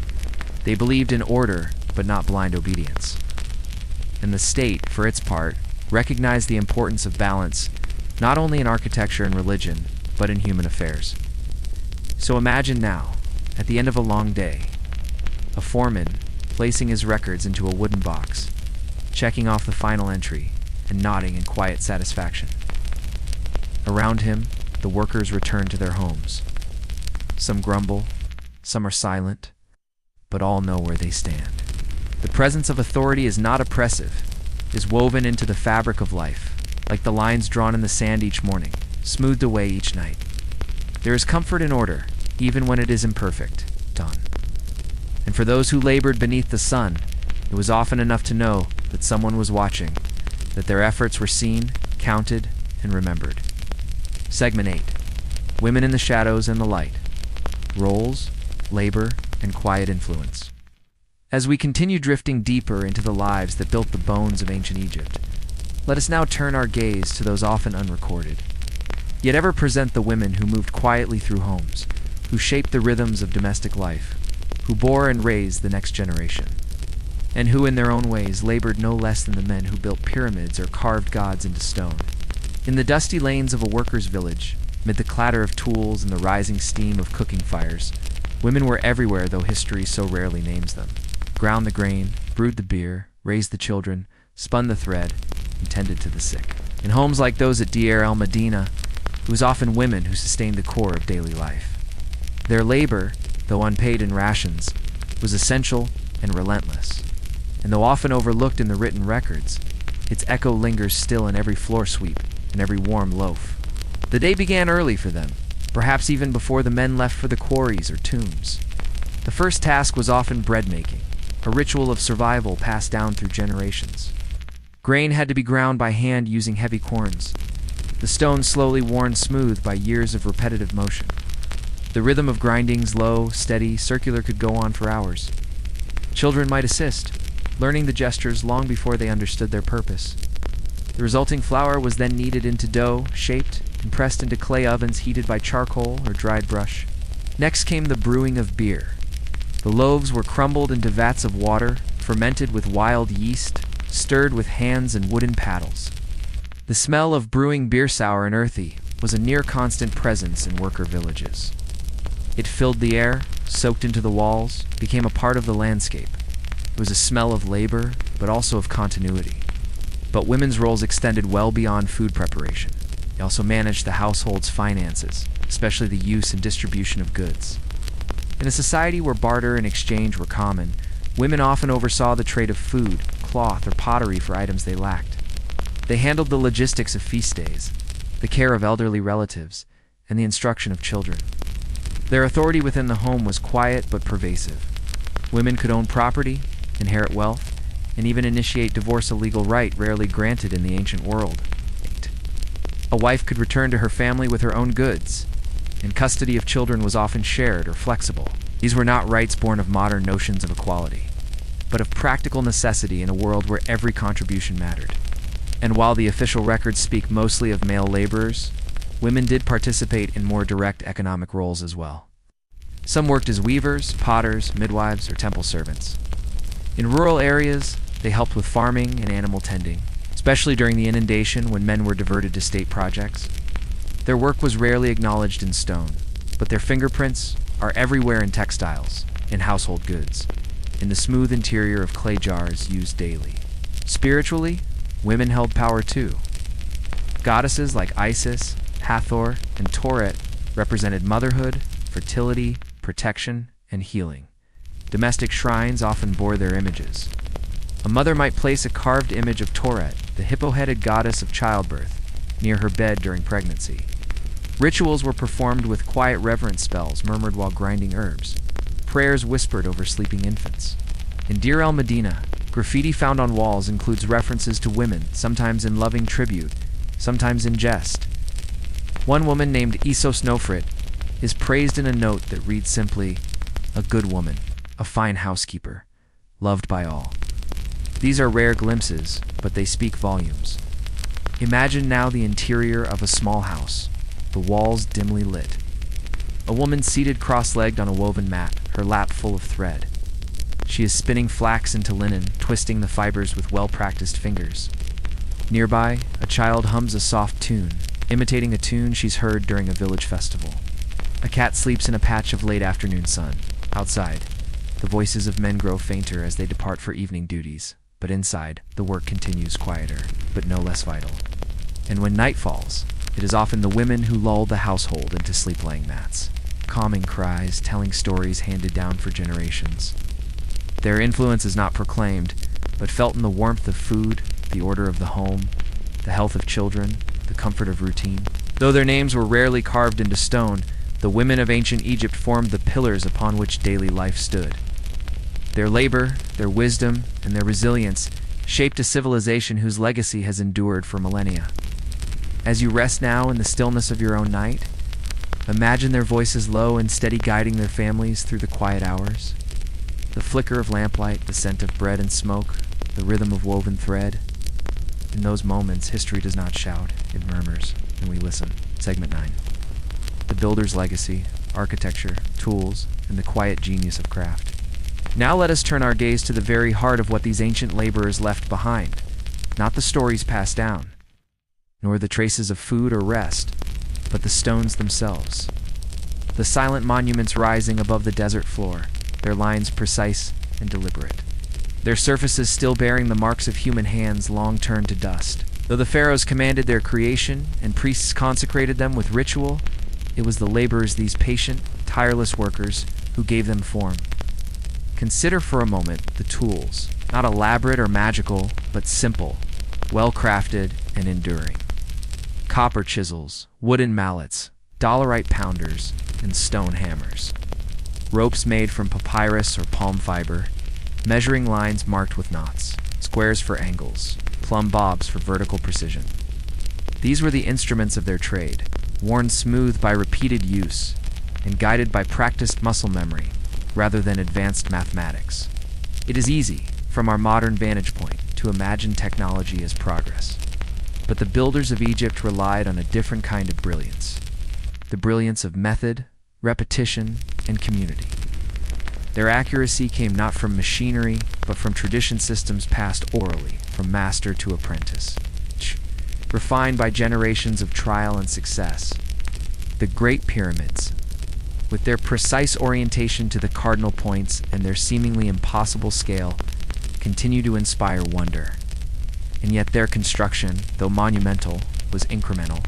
They believed in order, but not blind obedience. And the state, for its part, recognized the importance of balance, not only in architecture and religion, but in human affairs. So imagine now, at the end of a long day, a foreman placing his records into a wooden box, checking off the final entry, and nodding in quiet satisfaction. Around him, the workers return to their homes. Some grumble, some are silent, but all know where they stand. The presence of authority is not oppressive, is woven into the fabric of life, like the lines drawn in the sand each morning, smoothed away each night. There is comfort in order, even when it is imperfect, done. And for those who labored beneath the sun, it was often enough to know that someone was watching, that their efforts were seen, counted, and remembered. Segment 8. Women in the shadows and the light. Roles, labor, and quiet influence. As we continue drifting deeper into the lives that built the bones of ancient Egypt, let us now turn our gaze to those often unrecorded, yet ever present the women who moved quietly through homes, who shaped the rhythms of domestic life, who bore and raised the next generation, and who in their own ways labored no less than the men who built pyramids or carved gods into stone. In the dusty lanes of a worker's village, amid the clatter of tools and the rising steam of cooking fires, women were everywhere, though history so rarely names them. Ground the grain, brewed the beer, raised the children, spun the thread, and tended to the sick. In homes like those at Deir el-Medina, it was often women who sustained the core of daily life. Their labor, though unpaid in rations, was essential and relentless. And though often overlooked in the written records, its echo lingers still in every floor sweep and every warm loaf. The day began early for them, perhaps even before the men left for the quarries or tombs. The first task was often bread-making, a ritual of survival passed down through generations. Grain had to be ground by hand using heavy querns, the stone slowly worn smooth by years of repetitive motion. The rhythm of grindings, low, steady, circular, could go on for hours. Children might assist, learning the gestures long before they understood their purpose. The resulting flour was then kneaded into dough, shaped, and pressed into clay ovens heated by charcoal or dried brush. Next came the brewing of beer. The loaves were crumbled into vats of water, fermented with wild yeast, stirred with hands and wooden paddles. The smell of brewing beer, sour and earthy, was a near-constant presence in worker villages. It filled the air, soaked into the walls, became a part of the landscape. It was a smell of labor, but also of continuity. But women's roles extended well beyond food preparation. They also managed the household's finances, especially the use and distribution of goods. In a society where barter and exchange were common, Women often oversaw the trade of food, cloth, or pottery for items they lacked. They handled the logistics of feast days, the care of elderly relatives, and the instruction of children. Their authority within the home was quiet but pervasive. Women could own property, inherit wealth, and even initiate divorce, a legal right rarely granted in the ancient world. A wife could return to her family with her own goods, and custody of children was often shared or flexible. These were not rights born of modern notions of equality, but of practical necessity in a world where every contribution mattered. And while the official records speak mostly of male laborers, women did participate in more direct economic roles as well. Some worked as weavers, potters, midwives, or temple servants. In rural areas, they helped with farming and animal tending, especially during the inundation when men were diverted to state projects. Their work was rarely acknowledged in stone, but their fingerprints are everywhere in textiles, in household goods, in the smooth interior of clay jars used daily. Spiritually, women held power too. Goddesses like Isis, Hathor, and Toret represented motherhood, fertility, protection, and healing. Domestic shrines often bore their images. A mother might place a carved image of Toret, the hippo-headed goddess of childbirth, near her bed during pregnancy. Rituals were performed with quiet reverence spells murmured while grinding herbs, prayers whispered over sleeping infants. In Deir el-Medina, graffiti found on walls includes references to women, sometimes in loving tribute, sometimes in jest. One woman named Isos Nofrit is praised in a note that reads simply, "A good woman, a fine housekeeper, loved by all." These are rare glimpses, but they speak volumes. Imagine now the interior of a small house, the walls dimly lit. A woman seated cross-legged on a woven mat, her lap full of thread. She is spinning flax into linen, twisting the fibers with well-practiced fingers. Nearby, a child hums a soft tune, imitating a tune she's heard during a village festival. A cat sleeps in a patch of late-afternoon sun. Outside, the voices of men grow fainter as they depart for evening duties, but inside, the work continues quieter, but no less vital. And when night falls, it is often the women who lull the household into sleep-laying mats, calming cries, telling stories handed down for generations. Their influence is not proclaimed, but felt in the warmth of food, the order of the home, the health of children, the comfort of routine. Though their names were rarely carved into stone, the women of ancient Egypt formed the pillars upon which daily life stood. Their labor, their wisdom, and their resilience shaped a civilization whose legacy has endured for millennia. As you rest now in the stillness of your own night, imagine their voices low and steady guiding their families through the quiet hours. The flicker of lamplight, the scent of bread and smoke, the rhythm of woven thread. In those moments, history does not shout, it murmurs, and we listen. Segment 9. The builder's legacy, architecture, tools, and the quiet genius of craft. Now let us turn our gaze to the very heart of what these ancient laborers left behind, not the stories passed down, nor the traces of food or rest, but the stones themselves. The silent monuments rising above the desert floor, their lines precise and deliberate. Their surfaces still bearing the marks of human hands long turned to dust. Though the pharaohs commanded their creation and priests consecrated them with ritual, it was the laborers, these patient, tireless workers, who gave them form. Consider for a moment the tools, not elaborate or magical, but simple, well-crafted, and enduring. Copper chisels, wooden mallets, dolerite pounders, and stone hammers. Ropes made from papyrus or palm fiber, measuring lines marked with knots, squares for angles, plumb bobs for vertical precision. These were the instruments of their trade, worn smooth by repeated use, and guided by practiced muscle memory, rather than advanced mathematics. It is easy, from our modern vantage point, to imagine technology as progress. But the builders of Egypt relied on a different kind of brilliance. The brilliance of method, repetition, and community. Their accuracy came not from machinery, but from tradition systems passed orally, from master to apprentice, refined by generations of trial and success. The Great Pyramids, with their precise orientation to the cardinal points and their seemingly impossible scale, continue to inspire wonder. And yet their construction, though monumental, was incremental.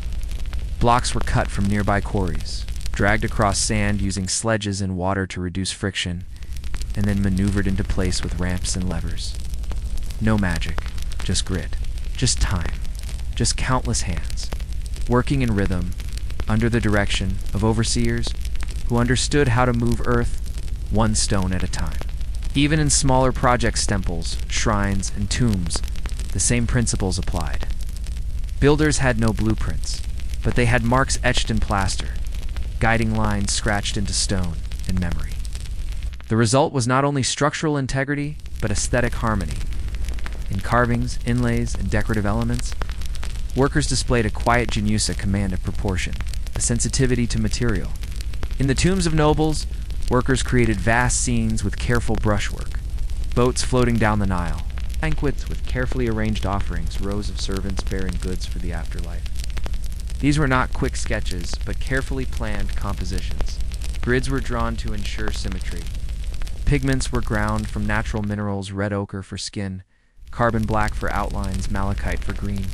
Blocks were cut from nearby quarries, dragged across sand using sledges and water to reduce friction, and then maneuvered into place with ramps and levers. No magic, just grit, just time, just countless hands, working in rhythm, under the direction of overseers who understood how to move earth one stone at a time. Even in smaller projects, temples, shrines, and tombs, the same principles applied. Builders had no blueprints, but they had marks etched in plaster, guiding lines scratched into stone and memory. The result was not only structural integrity, but aesthetic harmony. In carvings, inlays, and decorative elements, workers displayed a quiet genius, a command of proportion, a sensitivity to material. In the tombs of nobles, workers created vast scenes with careful brushwork, boats floating down the Nile, banquets with carefully arranged offerings, rows of servants bearing goods for the afterlife. These were not quick sketches, but carefully planned compositions. Grids were drawn to ensure symmetry. Pigments were ground from natural minerals, red ochre for skin, carbon black for outlines, malachite for green.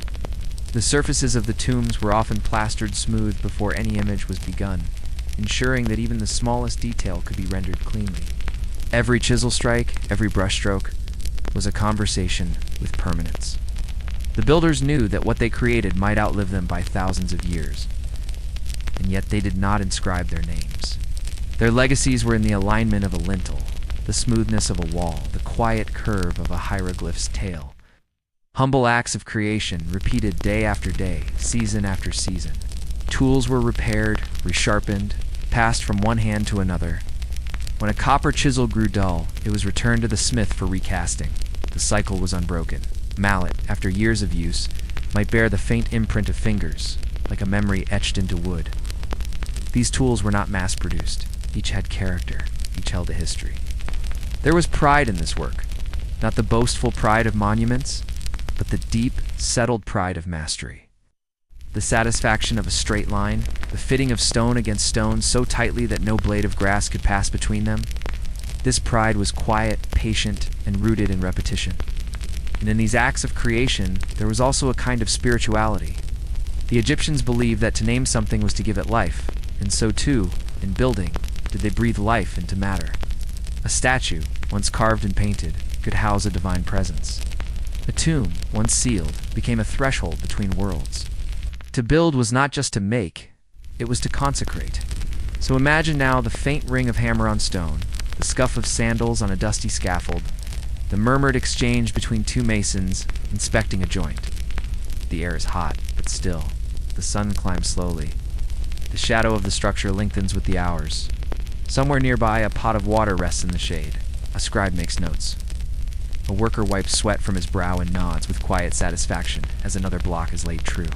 The surfaces of the tombs were often plastered smooth before any image was begun, ensuring that even the smallest detail could be rendered cleanly. Every chisel strike, every brushstroke, was a conversation with permanence. The builders knew that what they created might outlive them by thousands of years, and yet they did not inscribe their names. Their legacies were in the alignment of a lintel, the smoothness of a wall, the quiet curve of a hieroglyph's tail. Humble acts of creation repeated day after day, season after season. Tools were repaired, resharpened, passed from one hand to another. When a copper chisel grew dull, it was returned to the smith for recasting. The cycle was unbroken. Mallet, after years of use, might bear the faint imprint of fingers, like a memory etched into wood. These tools were not mass-produced. Each had character. Each held a history. There was pride in this work, not the boastful pride of monuments, but the deep, settled pride of mastery. The satisfaction of a straight line, the fitting of stone against stone so tightly that no blade of grass could pass between them. This pride was quiet, patient, and rooted in repetition. And in these acts of creation, there was also a kind of spirituality. The Egyptians believed that to name something was to give it life, and so too, in building, did they breathe life into matter. A statue, once carved and painted, could house a divine presence. A tomb, once sealed, became a threshold between worlds. To build was not just to make, it was to consecrate. So imagine now the faint ring of hammer on stone, the scuff of sandals on a dusty scaffold, the murmured exchange between two masons inspecting a joint. The air is hot, but still. The sun climbs slowly. The shadow of the structure lengthens with the hours. Somewhere nearby, a pot of water rests in the shade. A scribe makes notes. A worker wipes sweat from his brow and nods with quiet satisfaction as another block is laid true.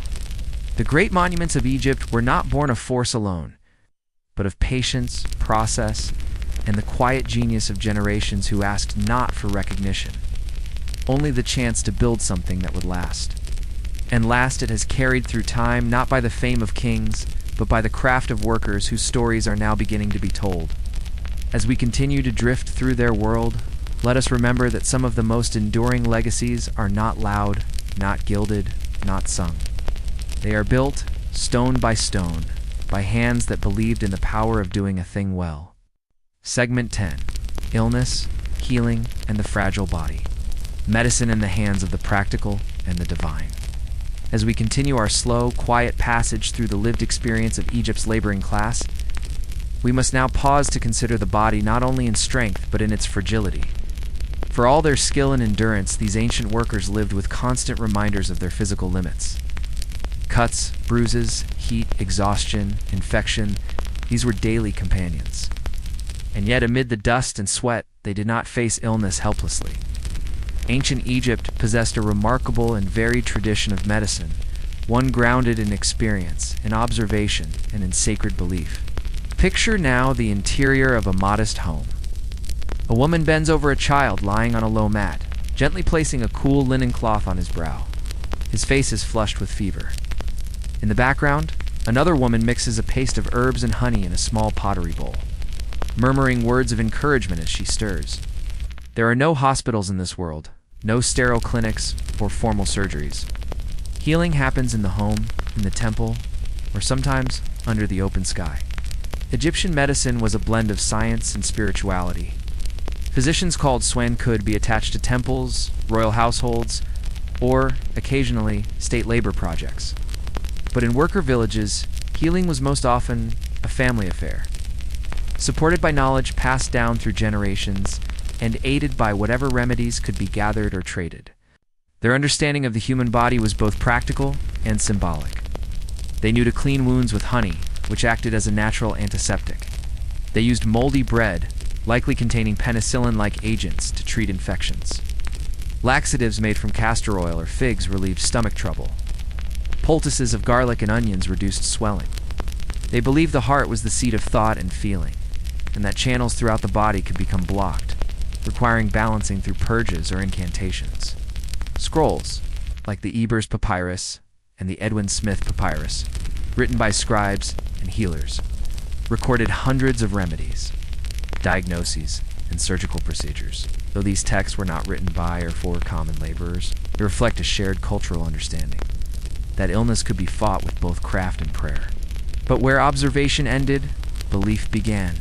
The great monuments of Egypt were not born of force alone, but of patience, process, and the quiet genius of generations who asked not for recognition, only the chance to build something that would last. And last it has carried through time, not by the fame of kings, but by the craft of workers whose stories are now beginning to be told. As we continue to drift through their world, let us remember that some of the most enduring legacies are not loud, not gilded, not sung. They are built, stone by stone, by hands that believed in the power of doing a thing well. Segment 10. Illness, Healing, and the Fragile Body. Medicine in the hands of the practical and the divine. As we continue our slow, quiet passage through the lived experience of Egypt's laboring class, we must now pause to consider the body not only in strength but in its fragility. For all their skill and endurance, these ancient workers lived with constant reminders of their physical limits. Cuts, bruises, heat, exhaustion, infection, these were daily companions. And yet amid the dust and sweat, they did not face illness helplessly. Ancient Egypt possessed a remarkable and varied tradition of medicine, one grounded in experience, in observation, and in sacred belief. Picture now the interior of a modest home. A woman bends over a child lying on a low mat, gently placing a cool linen cloth on his brow. His face is flushed with fever. In the background, another woman mixes a paste of herbs and honey in a small pottery bowl, murmuring words of encouragement as she stirs. There are no hospitals in this world, no sterile clinics or formal surgeries. Healing happens in the home, in the temple, or sometimes under the open sky. Egyptian medicine was a blend of science and spirituality. Positions called swan could be attached to temples, royal households, or, occasionally, state labor projects. But in worker villages, healing was most often a family affair, supported by knowledge passed down through generations and aided by whatever remedies could be gathered or traded. Their understanding of the human body was both practical and symbolic. They knew to clean wounds with honey, which acted as a natural antiseptic. They used moldy bread, likely containing penicillin-like agents, to treat infections. Laxatives made from castor oil or figs relieved stomach trouble. Poultices of garlic and onions reduced swelling. They believed the heart was the seat of thought and feeling, and that channels throughout the body could become blocked, requiring balancing through purges or incantations. Scrolls, like the Eber's Papyrus and the Edwin Smith Papyrus, written by scribes and healers, recorded hundreds of remedies, diagnoses, and surgical procedures. Though these texts were not written by or for common laborers, they reflect a shared cultural understanding that illness could be fought with both craft and prayer. But where observation ended, belief began.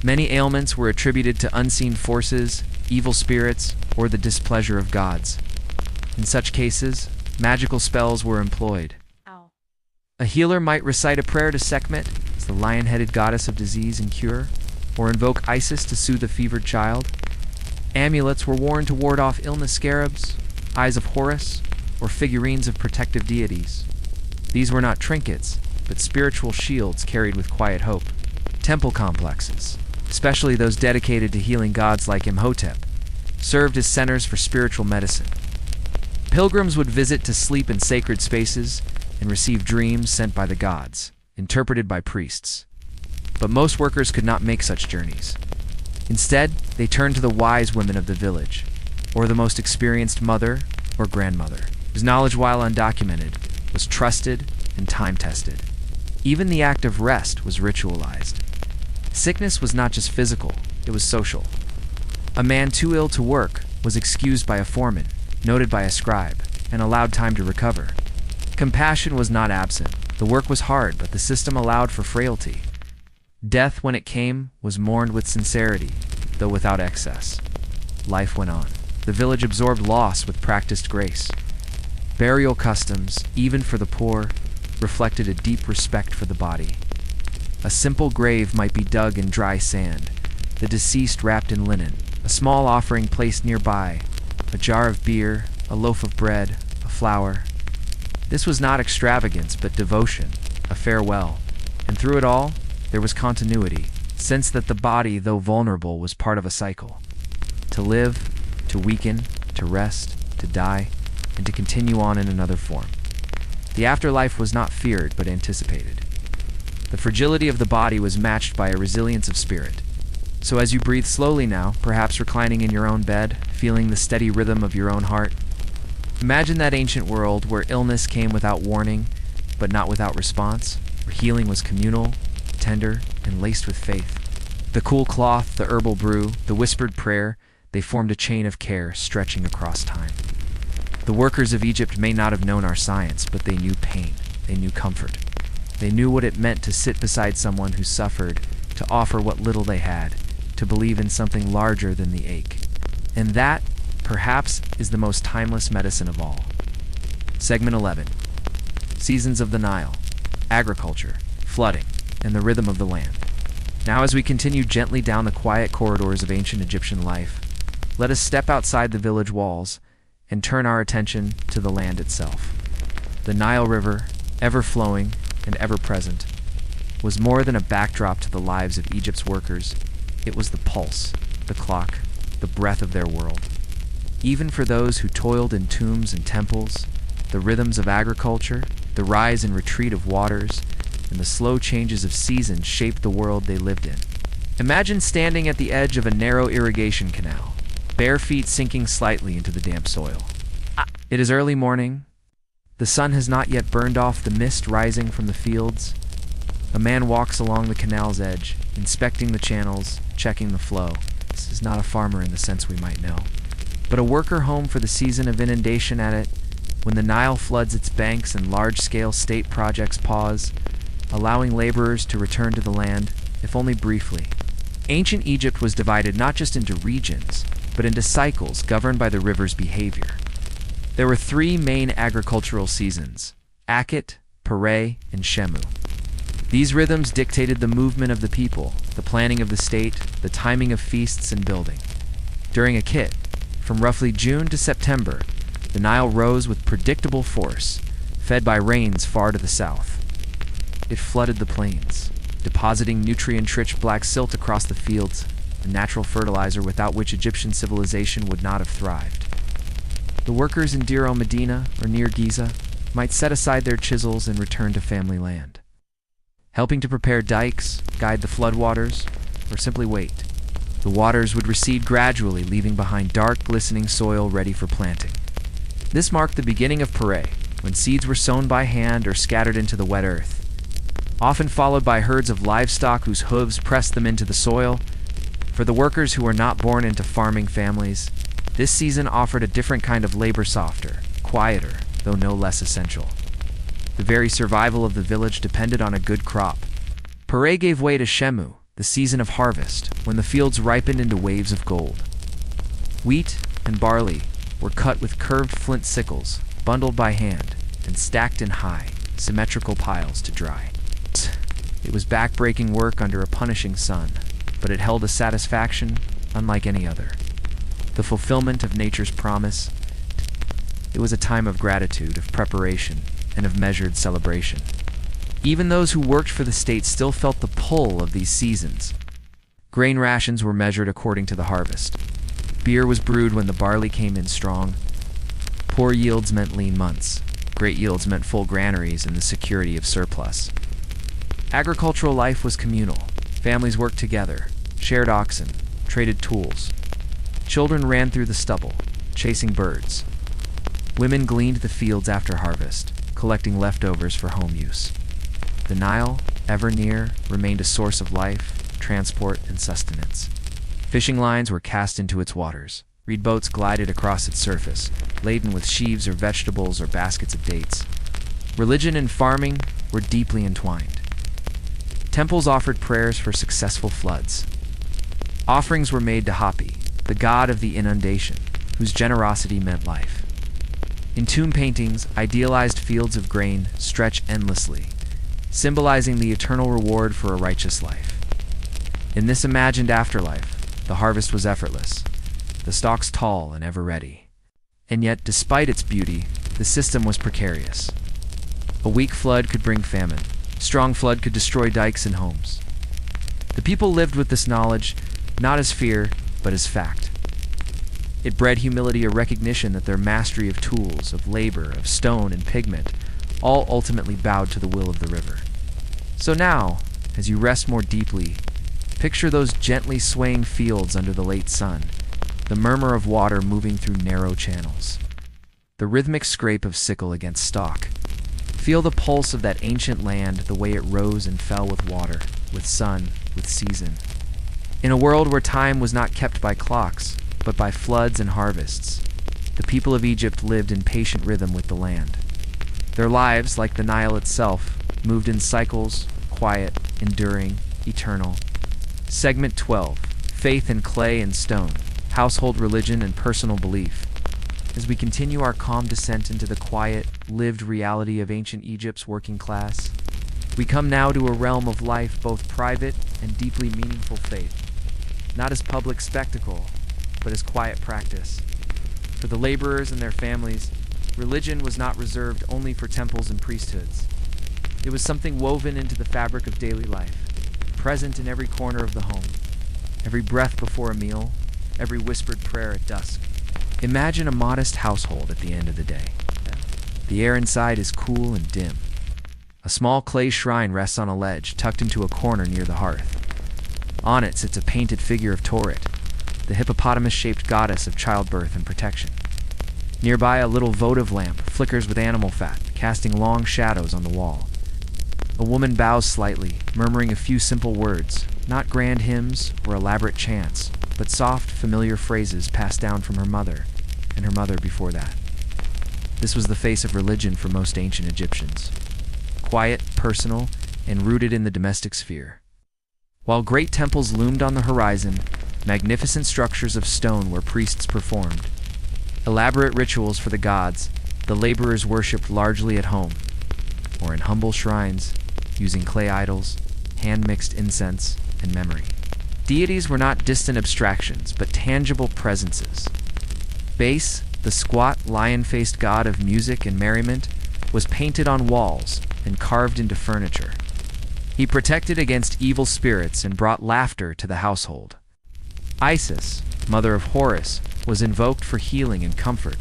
Many ailments were attributed to unseen forces, evil spirits, or the displeasure of gods. In such cases, magical spells were employed. Ow. A healer might recite a prayer to Sekhmet, the lion-headed goddess of disease and cure, or invoke Isis to soothe a fevered child. Amulets were worn to ward off illness scarabs, eyes of Horus, or figurines of protective deities. These were not trinkets, but spiritual shields carried with quiet hope. Temple complexes, especially those dedicated to healing gods like Imhotep, served as centers for spiritual medicine. Pilgrims would visit to sleep in sacred spaces and receive dreams sent by the gods, interpreted by priests. But most workers could not make such journeys. Instead, they turned to the wise women of the village, or the most experienced mother or grandmother, whose knowledge, while undocumented, was trusted and time-tested. Even the act of rest was ritualized. Sickness was not just physical, it was social. A man too ill to work was excused by a foreman, noted by a scribe, and allowed time to recover. Compassion was not absent. The work was hard, but the system allowed for frailty. Death, when it came, was mourned with sincerity, though without excess. Life went on. The village absorbed loss with practiced grace. Burial customs, even for the poor, reflected a deep respect for the body. A simple grave might be dug in dry sand, the deceased wrapped in linen, a small offering placed nearby, a jar of beer, a loaf of bread, a flower. This was not extravagance, but devotion, a farewell. And through it all, there was continuity, sense that the body, though vulnerable, was part of a cycle. To live, to weaken, to rest, to die, and to continue on in another form. The afterlife was not feared, but anticipated. The fragility of the body was matched by a resilience of spirit. So as you breathe slowly now, perhaps reclining in your own bed, feeling the steady rhythm of your own heart, imagine that ancient world where illness came without warning, but not without response, where healing was communal, tender, and laced with faith. The cool cloth, the herbal brew, the whispered prayer, they formed a chain of care stretching across time. The workers of Egypt may not have known our science, but they knew pain, they knew comfort. They knew what it meant to sit beside someone who suffered, to offer what little they had, to believe in something larger than the ache. And that, perhaps, is the most timeless medicine of all. Segment 11. Seasons of the Nile, agriculture, flooding, and the rhythm of the land. Now as we continue gently down the quiet corridors of ancient Egyptian life, let us step outside the village walls and turn our attention to the land itself. The Nile River, ever-flowing and ever-present, was more than a backdrop to the lives of Egypt's workers. It was the pulse, the clock, the breath of their world. Even for those who toiled in tombs and temples, the rhythms of agriculture, the rise and retreat of waters, and the slow changes of seasons shaped the world they lived in. Imagine standing at the edge of a narrow irrigation canal, bare feet sinking slightly into the damp soil. It is early morning. The sun has not yet burned off the mist rising from the fields. A man walks along the canal's edge, inspecting the channels, checking the flow. This is not a farmer in the sense we might know, but a worker home for the season of inundation at it, when the Nile floods its banks and large-scale state projects pause, allowing laborers to return to the land, if only briefly, Ancient Egypt was divided not just into regions, but into cycles governed by the river's behavior. There were three main agricultural seasons: Akhet, Pare, and Shemu. These rhythms dictated the movement of the people, the planning of the state, the timing of feasts and building. During Akhet, from roughly June to September, the Nile rose with predictable force, fed by rains far to the south. It flooded the plains, depositing nutrient-rich black silt across the fields, a natural fertilizer without which Egyptian civilization would not have thrived. The workers in Deir el-Medina, or near Giza, might set aside their chisels and return to family land, helping to prepare dikes, guide the floodwaters, or simply wait. The waters would recede gradually, leaving behind dark, glistening soil ready for planting. This marked the beginning of Pare, when seeds were sown by hand or scattered into the wet earth, often followed by herds of livestock whose hooves pressed them into the soil. For the workers who were not born into farming families, this season offered a different kind of labor, softer, quieter, though no less essential. The very survival of the village depended on a good crop. Pare gave way to Shemu, the season of harvest, when the fields ripened into waves of gold. Wheat and barley were cut with curved flint sickles, bundled by hand, and stacked in high, symmetrical piles to dry. It was back-breaking work under a punishing sun, but it held a satisfaction unlike any other. The fulfillment of nature's promise. It was a time of gratitude, of preparation, and of measured celebration. Even those who worked for the state still felt the pull of these seasons. Grain rations were measured according to the harvest. Beer was brewed when the barley came in strong. Poor yields meant lean months. Great yields meant full granaries and the security of surplus. Agricultural life was communal. Families worked together, shared oxen, traded tools. Children ran through the stubble, chasing birds. Women gleaned the fields after harvest, collecting leftovers for home use. The Nile, ever near, remained a source of life, transport, and sustenance. Fishing lines were cast into its waters. Reed boats glided across its surface, laden with sheaves or vegetables or baskets of dates. Religion and farming were deeply entwined. Temples offered prayers for successful floods. Offerings were made to Hapi, the god of the inundation, whose generosity meant life. In tomb paintings, idealized fields of grain stretch endlessly, symbolizing the eternal reward for a righteous life. In this imagined afterlife, the harvest was effortless, the stalks tall and ever ready. And yet, despite its beauty, the system was precarious. A weak flood could bring famine. A strong flood could destroy dikes and homes. The people lived with this knowledge, not as fear, but as fact. It bred humility, a recognition that their mastery of tools, of labor, of stone and pigment, all ultimately bowed to the will of the river. So now, as you rest more deeply, picture those gently swaying fields under the late sun, the murmur of water moving through narrow channels, the rhythmic scrape of sickle against stalk. Feel the pulse of that ancient land, the way it rose and fell with water, with sun, with season. In a world where time was not kept by clocks, but by floods and harvests, the people of Egypt lived in patient rhythm with the land. Their lives, like the Nile itself, moved in cycles, quiet, enduring, eternal. Segment 12. Faith in clay and stone, household religion and personal belief. As we continue our calm descent into the quiet, lived reality of ancient Egypt's working class, we come now to a realm of life both private and deeply meaningful faith, not as public spectacle, but as quiet practice. For the laborers and their families, religion was not reserved only for temples and priesthoods. It was something woven into the fabric of daily life, present in every corner of the home, every breath before a meal, every whispered prayer at dusk. Imagine a modest household at the end of the day. The air inside is cool and dim. A small clay shrine rests on a ledge tucked into a corner near the hearth. On it sits a painted figure of Toret, the hippopotamus-shaped goddess of childbirth and protection. Nearby, a little votive lamp flickers with animal fat, casting long shadows on the wall. A woman bows slightly, murmuring a few simple words, not grand hymns or elaborate chants, but soft, familiar phrases passed down from her mother, and her mother before that. This was the face of religion for most ancient Egyptians. Quiet, personal, and rooted in the domestic sphere. While great temples loomed on the horizon, magnificent structures of stone where priests performed elaborate rituals for the gods, the laborers worshipped largely at home, or in humble shrines, using clay idols, hand-mixed incense, and memory. Deities were not distant abstractions, but tangible presences. Base, the squat, lion-faced god of music and merriment, was painted on walls and carved into furniture. He protected against evil spirits and brought laughter to the household. Isis, mother of Horus, was invoked for healing and comfort.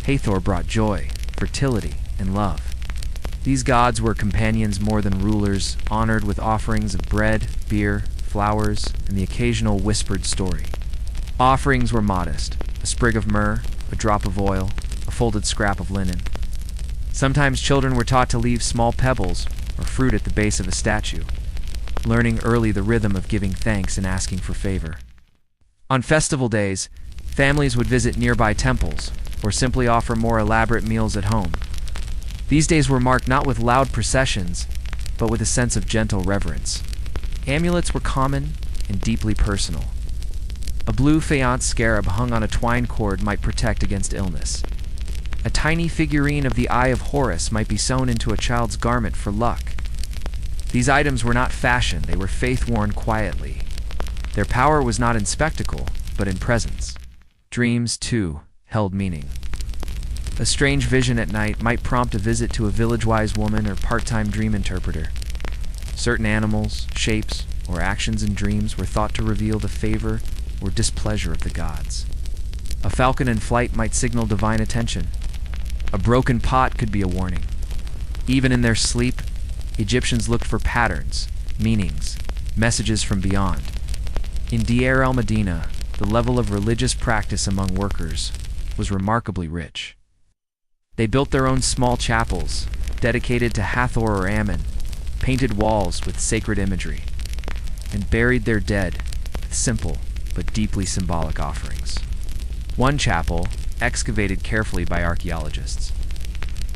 Hathor brought joy, fertility, and love. These gods were companions more than rulers, honored with offerings of bread, beer, flowers, and the occasional whispered story. Offerings were modest: a sprig of myrrh, a drop of oil, a folded scrap of linen. Sometimes children were taught to leave small pebbles or fruit at the base of a statue, learning early the rhythm of giving thanks and asking for favor. On festival days, families would visit nearby temples or simply offer more elaborate meals at home. These days were marked not with loud processions, but with a sense of gentle reverence. Amulets were common and deeply personal. A blue faience scarab hung on a twine cord might protect against illness. A tiny figurine of the Eye of Horus might be sewn into a child's garment for luck. These items were not fashion, they were faith worn quietly. Their power was not in spectacle, but in presence. Dreams, too, held meaning. A strange vision at night might prompt a visit to a village-wise woman or part-time dream interpreter. Certain animals, shapes, or actions in dreams were thought to reveal the favor or displeasure of the gods. A falcon in flight might signal divine attention. A broken pot could be a warning. Even in their sleep, Egyptians looked for patterns, meanings, messages from beyond. In Deir el-Medina, the level of religious practice among workers was remarkably rich. They built their own small chapels, dedicated to Hathor or Ammon, painted walls with sacred imagery, and buried their dead with simple but deeply symbolic offerings. One chapel, excavated carefully by archaeologists,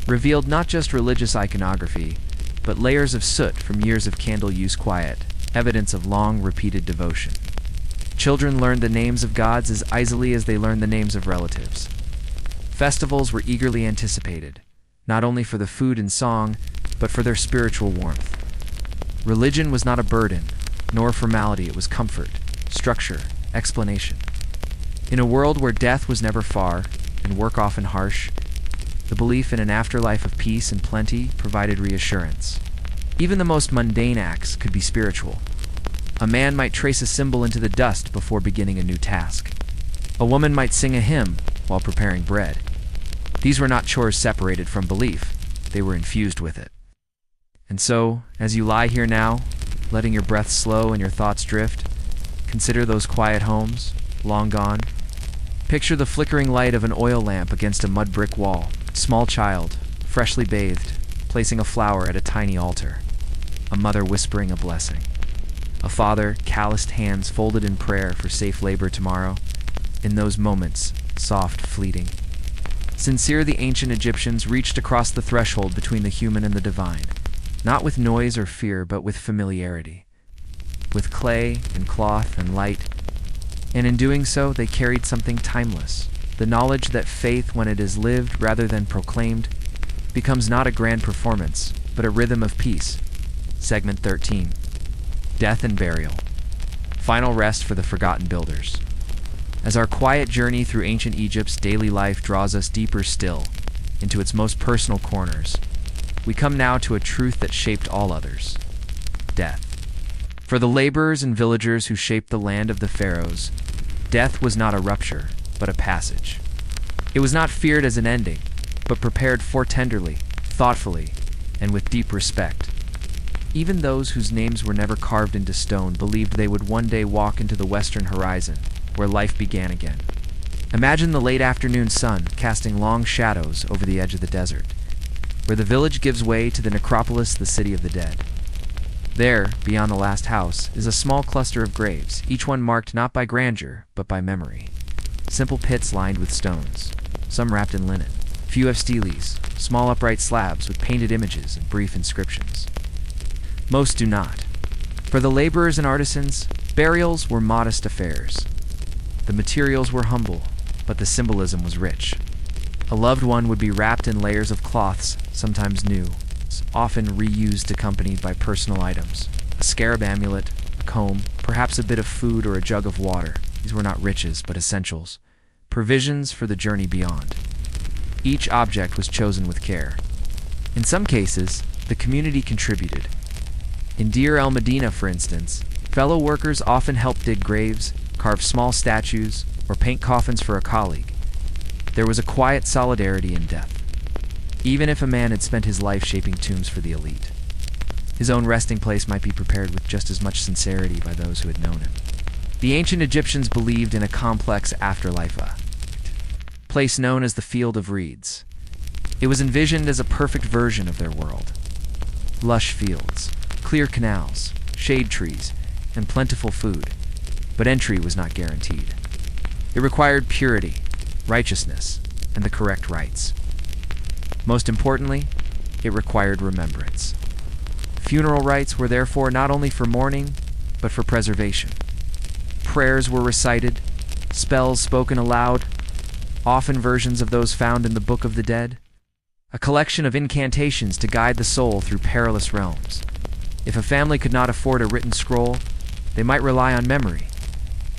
revealed not just religious iconography, but layers of soot from years of candle use quiet, evidence of long repeated devotion. Children learned the names of gods as easily as they learned the names of relatives. Festivals were eagerly anticipated, not only for the food and song, but for their spiritual warmth. Religion was not a burden, nor formality, it was comfort, structure, explanation. In a world where death was never far, and work often harsh, the belief in an afterlife of peace and plenty provided reassurance. Even the most mundane acts could be spiritual. A man might trace a symbol into the dust before beginning a new task. A woman might sing a hymn while preparing bread. These were not chores separated from belief, they were infused with it. And so, as you lie here now, letting your breath slow and your thoughts drift, consider those quiet homes, long gone. Picture the flickering light of an oil lamp against a mud brick wall, small child, freshly bathed, placing a flower at a tiny altar, a mother whispering a blessing, a father, calloused hands folded in prayer for safe labor tomorrow. In those moments, soft, fleeting, sincere, the ancient Egyptians reached across the threshold between the human and the divine, not with noise or fear, but with familiarity, with clay and cloth and light, and in doing so they carried something timeless, the knowledge that faith, when it is lived rather than proclaimed, becomes not a grand performance, but a rhythm of peace. Segment 13. Death and Burial. Final rest for the forgotten builders. As our quiet journey through ancient Egypt's daily life draws us deeper still, into its most personal corners, we come now to a truth that shaped all others: death. For the laborers and villagers who shaped the land of the Pharaohs, death was not a rupture, but a passage. It was not feared as an ending, but prepared for tenderly, thoughtfully, and with deep respect. Even those whose names were never carved into stone believed they would one day walk into the western horizon, where life began again. Imagine the late afternoon sun casting long shadows over the edge of the desert, where the village gives way to the necropolis, the city of the dead. There, beyond the last house, is a small cluster of graves, each one marked not by grandeur, but by memory. Simple pits lined with stones, some wrapped in linen. Few have steles, small upright slabs with painted images and brief inscriptions. Most do not. For the laborers and artisans, burials were modest affairs. The materials were humble, but the symbolism was rich. A loved one would be wrapped in layers of cloths, sometimes new, often reused, accompanied by personal items. A scarab amulet, a comb, perhaps a bit of food or a jug of water. These were not riches, but essentials. Provisions for the journey beyond. Each object was chosen with care. In some cases, the community contributed. In Deir el-Medina, for instance, fellow workers often helped dig graves, carve small statues, or paint coffins for a colleague. There was a quiet solidarity in death, even if a man had spent his life shaping tombs for the elite. His own resting place might be prepared with just as much sincerity by those who had known him. The ancient Egyptians believed in a complex afterlife, a place known as the Field of Reeds. It was envisioned as a perfect version of their world. Lush fields, clear canals, shade trees, and plentiful food, but entry was not guaranteed. It required purity, righteousness, and the correct rites. Most importantly, it required remembrance. Funeral rites were therefore not only for mourning, but for preservation. Prayers were recited, spells spoken aloud, often versions of those found in the Book of the Dead, a collection of incantations to guide the soul through perilous realms. If a family could not afford a written scroll, they might rely on memory.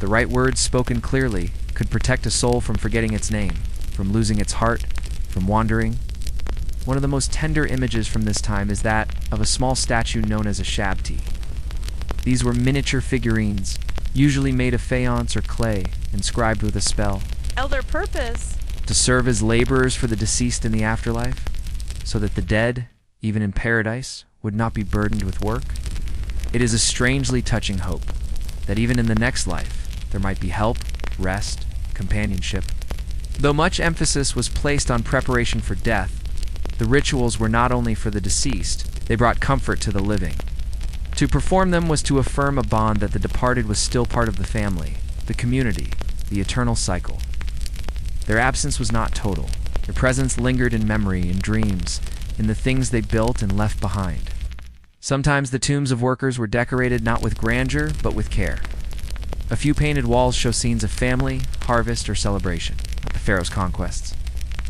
The right words spoken clearly could protect a soul from forgetting its name, from losing its heart, from wandering. One of the most tender images from this time is that of a small statue known as a shabti. These were miniature figurines, usually made of faience or clay, inscribed with a spell. Elder purpose. To serve as laborers for the deceased in the afterlife, so that the dead, even in paradise, would not be burdened with work. It is a strangely touching hope that even in the next life, there might be help, rest, companionship. Though much emphasis was placed on preparation for death, the rituals were not only for the deceased, they brought comfort to the living. To perform them was to affirm a bond that the departed was still part of the family, the community, the eternal cycle. Their absence was not total. Their presence lingered in memory, in dreams, in the things they built and left behind. Sometimes the tombs of workers were decorated not with grandeur, but with care. A few painted walls show scenes of family, harvest, or celebration, not the Pharaohs' conquests,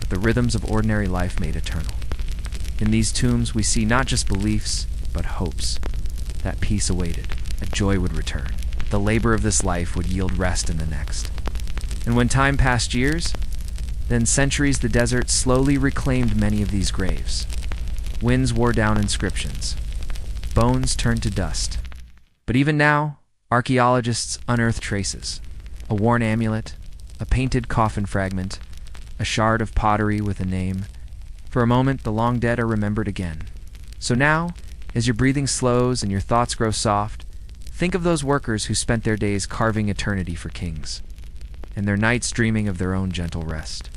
but the rhythms of ordinary life made eternal. In these tombs, we see not just beliefs, but hopes. That peace awaited, a joy would return. The labor of this life would yield rest in the next. And when time passed years, then centuries, the desert slowly reclaimed many of these graves. Winds wore down inscriptions. Bones turned to dust. But even now, archaeologists unearth traces. A worn amulet, a painted coffin fragment, a shard of pottery with a name. For a moment, the long dead are remembered again. So now, as your breathing slows and your thoughts grow soft, think of those workers who spent their days carving eternity for kings, and their nights dreaming of their own gentle rest.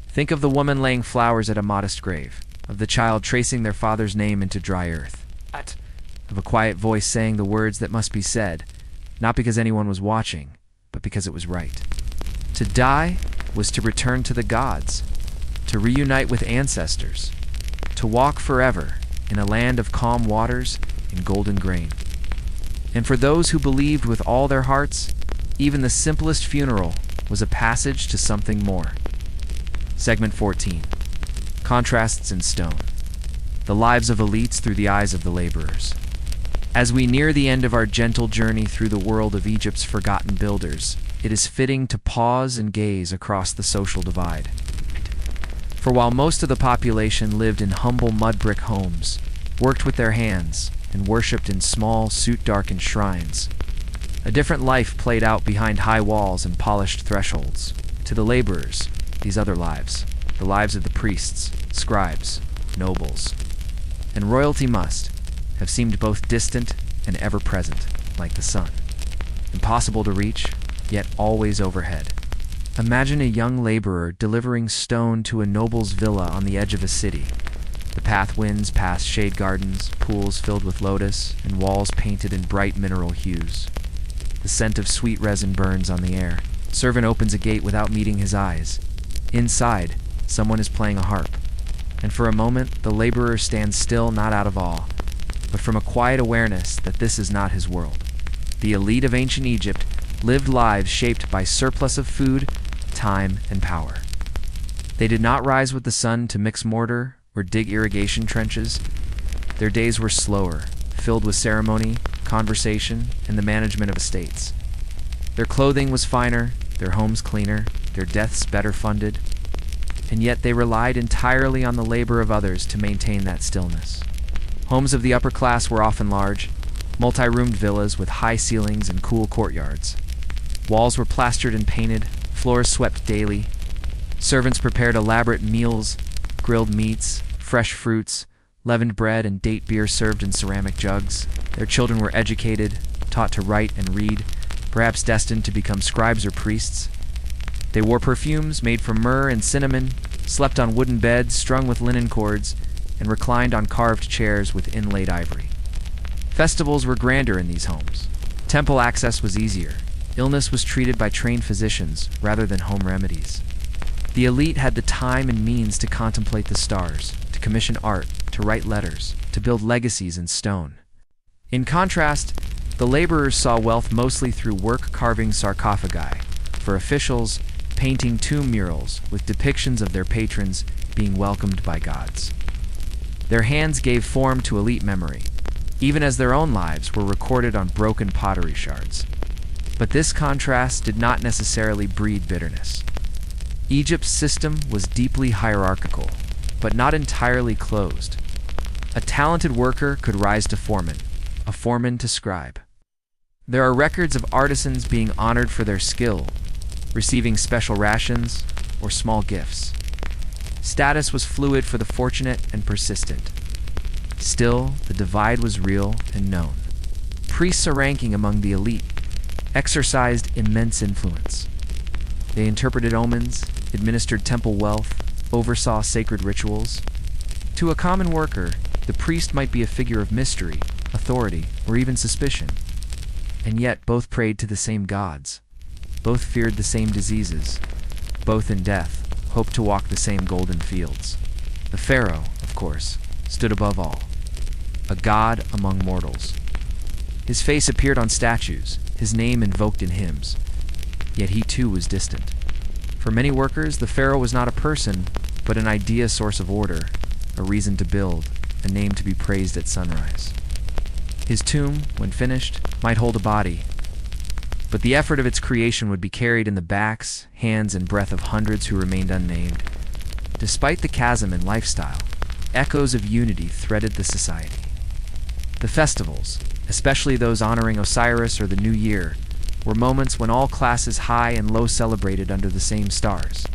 Think of the woman laying flowers at a modest grave, of the child tracing their father's name into dry earth, of a quiet voice saying the words that must be said, not because anyone was watching, but because it was right. To die was to return to the gods, to reunite with ancestors, to walk forever in a land of calm waters and golden grain. And for those who believed with all their hearts, even the simplest funeral was a passage to something more. Segment 14. Contrasts in Stone. The lives of elites through the eyes of the laborers. As we near the end of our gentle journey through the world of Egypt's forgotten builders, it is fitting to pause and gaze across the social divide. For while most of the population lived in humble mud-brick homes, worked with their hands, and worshipped in small, soot-darkened shrines, a different life played out behind high walls and polished thresholds. To the laborers, these other lives, the lives of the priests, scribes, nobles, and royalty must have seemed both distant and ever-present, like the sun. Impossible to reach, yet always overhead. Imagine a young laborer delivering stone to a noble's villa on the edge of a city. The path winds past shade gardens, pools filled with lotus, and walls painted in bright mineral hues. The scent of sweet resin burns on the air. Servant opens a gate without meeting his eyes. Inside, someone is playing a harp. And for a moment, the laborer stands still, not out of awe, but from a quiet awareness that this is not his world. The elite of ancient Egypt lived lives shaped by surplus of food, time, and power. They did not rise with the sun to mix mortar or dig irrigation trenches. Their days were slower, filled with ceremony, conversation, and the management of estates. Their clothing was finer, their homes cleaner, their deaths better funded, and yet they relied entirely on the labor of others to maintain that stillness. Homes of the upper class were often large, multi-roomed villas with high ceilings and cool courtyards. Walls were plastered and painted, floors swept daily. Servants prepared elaborate meals, grilled meats, fresh fruits, leavened bread, and date beer served in ceramic jugs. Their children were educated, taught to write and read, perhaps destined to become scribes or priests. They wore perfumes made from myrrh and cinnamon, slept on wooden beds strung with linen cords, and reclined on carved chairs with inlaid ivory. Festivals were grander in these homes. Temple access was easier. Illness was treated by trained physicians rather than home remedies. The elite had the time and means to contemplate the stars, to commission art, to write letters, to build legacies in stone. In contrast, the laborers saw wealth mostly through work carving sarcophagi, for officials, painting tomb murals with depictions of their patrons being welcomed by gods. Their hands gave form to elite memory, even as their own lives were recorded on broken pottery shards. But this contrast did not necessarily breed bitterness. Egypt's system was deeply hierarchical, but not entirely closed. A talented worker could rise to foreman, a foreman to scribe. There are records of artisans being honored for their skill, receiving special rations or small gifts. Status was fluid for the fortunate and persistent. Still, the divide was real and known. Priests, a ranking among the elite, exercised immense influence. They interpreted omens, administered temple wealth, oversaw sacred rituals. To a common worker, the priest might be a figure of mystery, authority, or even suspicion. And yet both prayed to the same gods. Both feared the same diseases. Both in death hoped to walk the same golden fields. The Pharaoh, of course, stood above all, a god among mortals. His face appeared on statues, his name invoked in hymns, yet he too was distant. For many workers, the Pharaoh was not a person, but an idea source of order, a reason to build, a name to be praised at sunrise. His tomb, when finished, might hold a body, but the effort of its creation would be carried in the backs, hands, and breath of hundreds who remained unnamed. Despite the chasm in lifestyle, echoes of unity threaded the society. The festivals, especially those honoring Osiris or the New Year, were moments when all classes high and low celebrated under the same stars.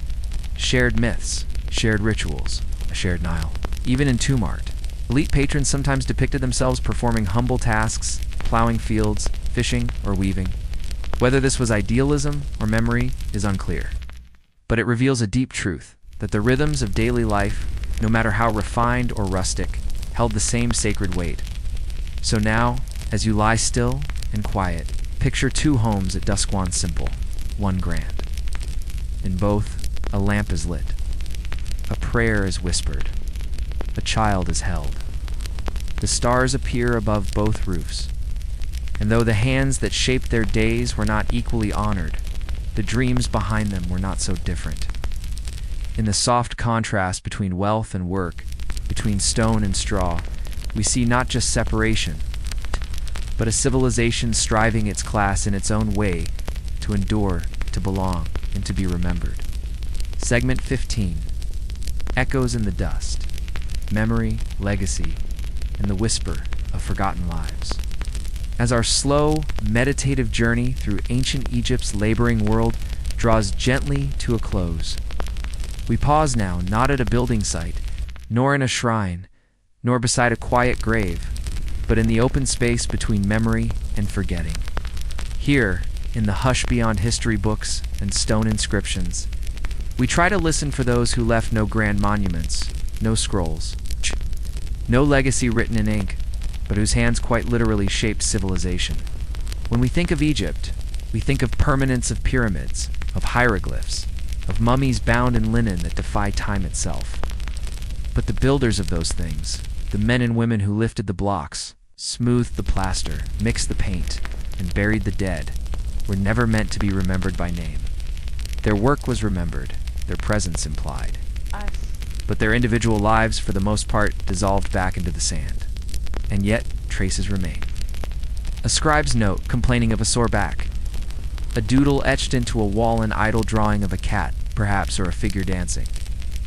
Shared myths, shared rituals, a shared Nile. Even in tomb art, elite patrons sometimes depicted themselves performing humble tasks, plowing fields, fishing, or weaving. Whether this was idealism or memory is unclear. But it reveals a deep truth, that the rhythms of daily life, no matter how refined or rustic, held the same sacred weight. So now, as you lie still and quiet, picture two homes at dusk one simple, one grand. In both, a lamp is lit. A prayer is whispered. A child is held. The stars appear above both roofs. And though the hands that shaped their days were not equally honored, the dreams behind them were not so different. In the soft contrast between wealth and work, between stone and straw, we see not just separation, but a civilization striving its class in its own way to endure, to belong, and to be remembered. Segment 15. Echoes in the dust. Memory, legacy, and the whisper of forgotten lives. As our slow, meditative journey through ancient Egypt's laboring world draws gently to a close, we pause now not at a building site, nor in a shrine, nor beside a quiet grave, but in the open space between memory and forgetting. Here, in the hush beyond history books and stone inscriptions, we try to listen for those who left no grand monuments, no scrolls, no legacy written in ink, but whose hands quite literally shaped civilization. When we think of Egypt, we think of permanence of pyramids, of hieroglyphs, of mummies bound in linen that defy time itself. But the builders of those things, the men and women who lifted the blocks, smoothed the plaster, mixed the paint, and buried the dead, were never meant to be remembered by name. Their work was remembered, their presence implied. But their individual lives, for the most part, dissolved back into the sand. And yet, traces remain. A scribe's note complaining of a sore back. A doodle etched into a wall, an idle drawing of a cat, perhaps, or a figure dancing.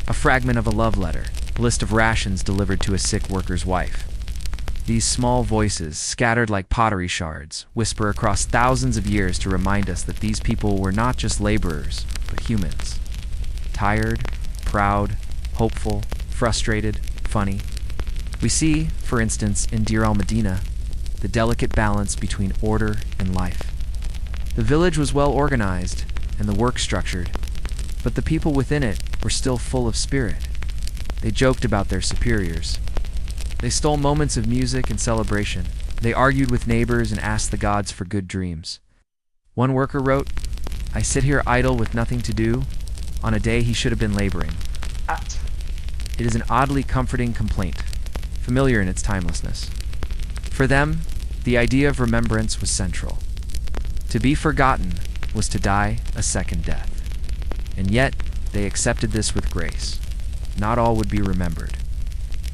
A fragment of a love letter, a list of rations delivered to a sick worker's wife. These small voices, scattered like pottery shards, whisper across thousands of years to remind us that these people were not just laborers, but humans. Tired, proud, hopeful, frustrated, funny. We see, for instance, in Deir al-Medina, the delicate balance between order and life. The village was well organized and the work structured, but the people within it were still full of spirit. They joked about their superiors. They stole moments of music and celebration. They argued with neighbors and asked the gods for good dreams. One worker wrote, "I sit here idle with nothing to do, on a day he should have been laboring." It is an oddly comforting complaint, familiar in its timelessness. For them, the idea of remembrance was central. To be forgotten was to die a second death. And yet, they accepted this with grace. Not all would be remembered.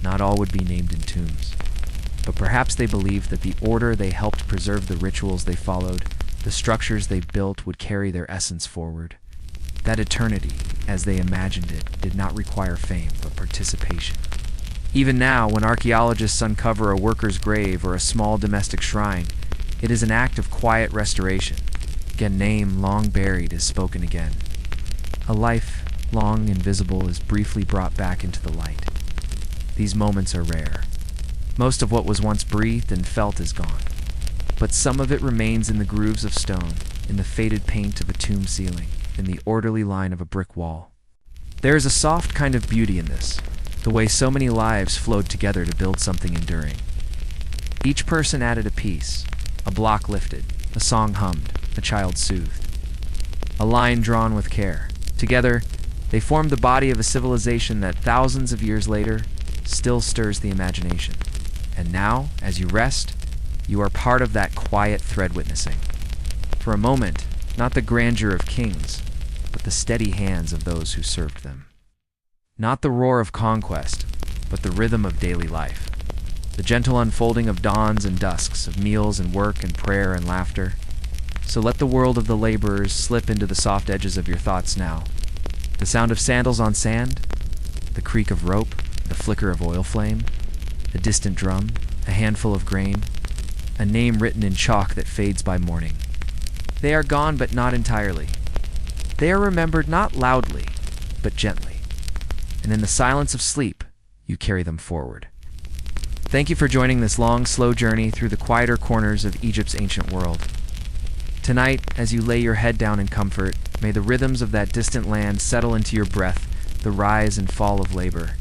Not all would be named in tombs. But perhaps they believed that the order they helped preserve, the rituals they followed, the structures they built would carry their essence forward. That eternity, as they imagined it, did not require fame, but participation. Even now, when archaeologists uncover a worker's grave or a small domestic shrine, it is an act of quiet restoration. A name long buried is spoken again. A life long invisible is briefly brought back into the light. These moments are rare. Most of what was once breathed and felt is gone. But some of it remains in the grooves of stone, in the faded paint of a tomb ceiling, in the orderly line of a brick wall. There is a soft kind of beauty in this, the way so many lives flowed together to build something enduring. Each person added a piece, a block lifted, a song hummed, a child soothed, a line drawn with care. Together, they formed the body of a civilization that thousands of years later still stirs the imagination. And now, as you rest, you are part of that quiet thread witnessing. For a moment, not the grandeur of kings, but the steady hands of those who served them. Not the roar of conquest, but the rhythm of daily life. The gentle unfolding of dawns and dusks, of meals and work and prayer and laughter. So let the world of the laborers slip into the soft edges of your thoughts now. The sound of sandals on sand, the creak of rope, the flicker of oil flame, a distant drum, a handful of grain, a name written in chalk that fades by morning. They are gone, but not entirely. They are remembered not loudly, but gently. And in the silence of sleep, you carry them forward. Thank you for joining this long, slow journey through the quieter corners of Egypt's ancient world. Tonight, as you lay your head down in comfort, may the rhythms of that distant land settle into your breath, the rise and fall of labor,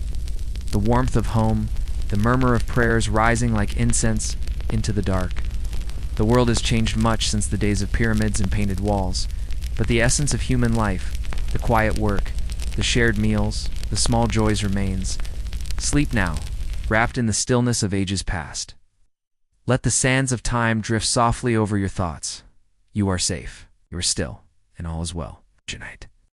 the warmth of home, the murmur of prayers rising like incense into the dark. The world has changed much since the days of pyramids and painted walls, but the essence of human life, the quiet work, the shared meals, the small joys remains. Sleep now, wrapped in the stillness of ages past. Let the sands of time drift softly over your thoughts. You are safe, you are still, and all is well. Good night.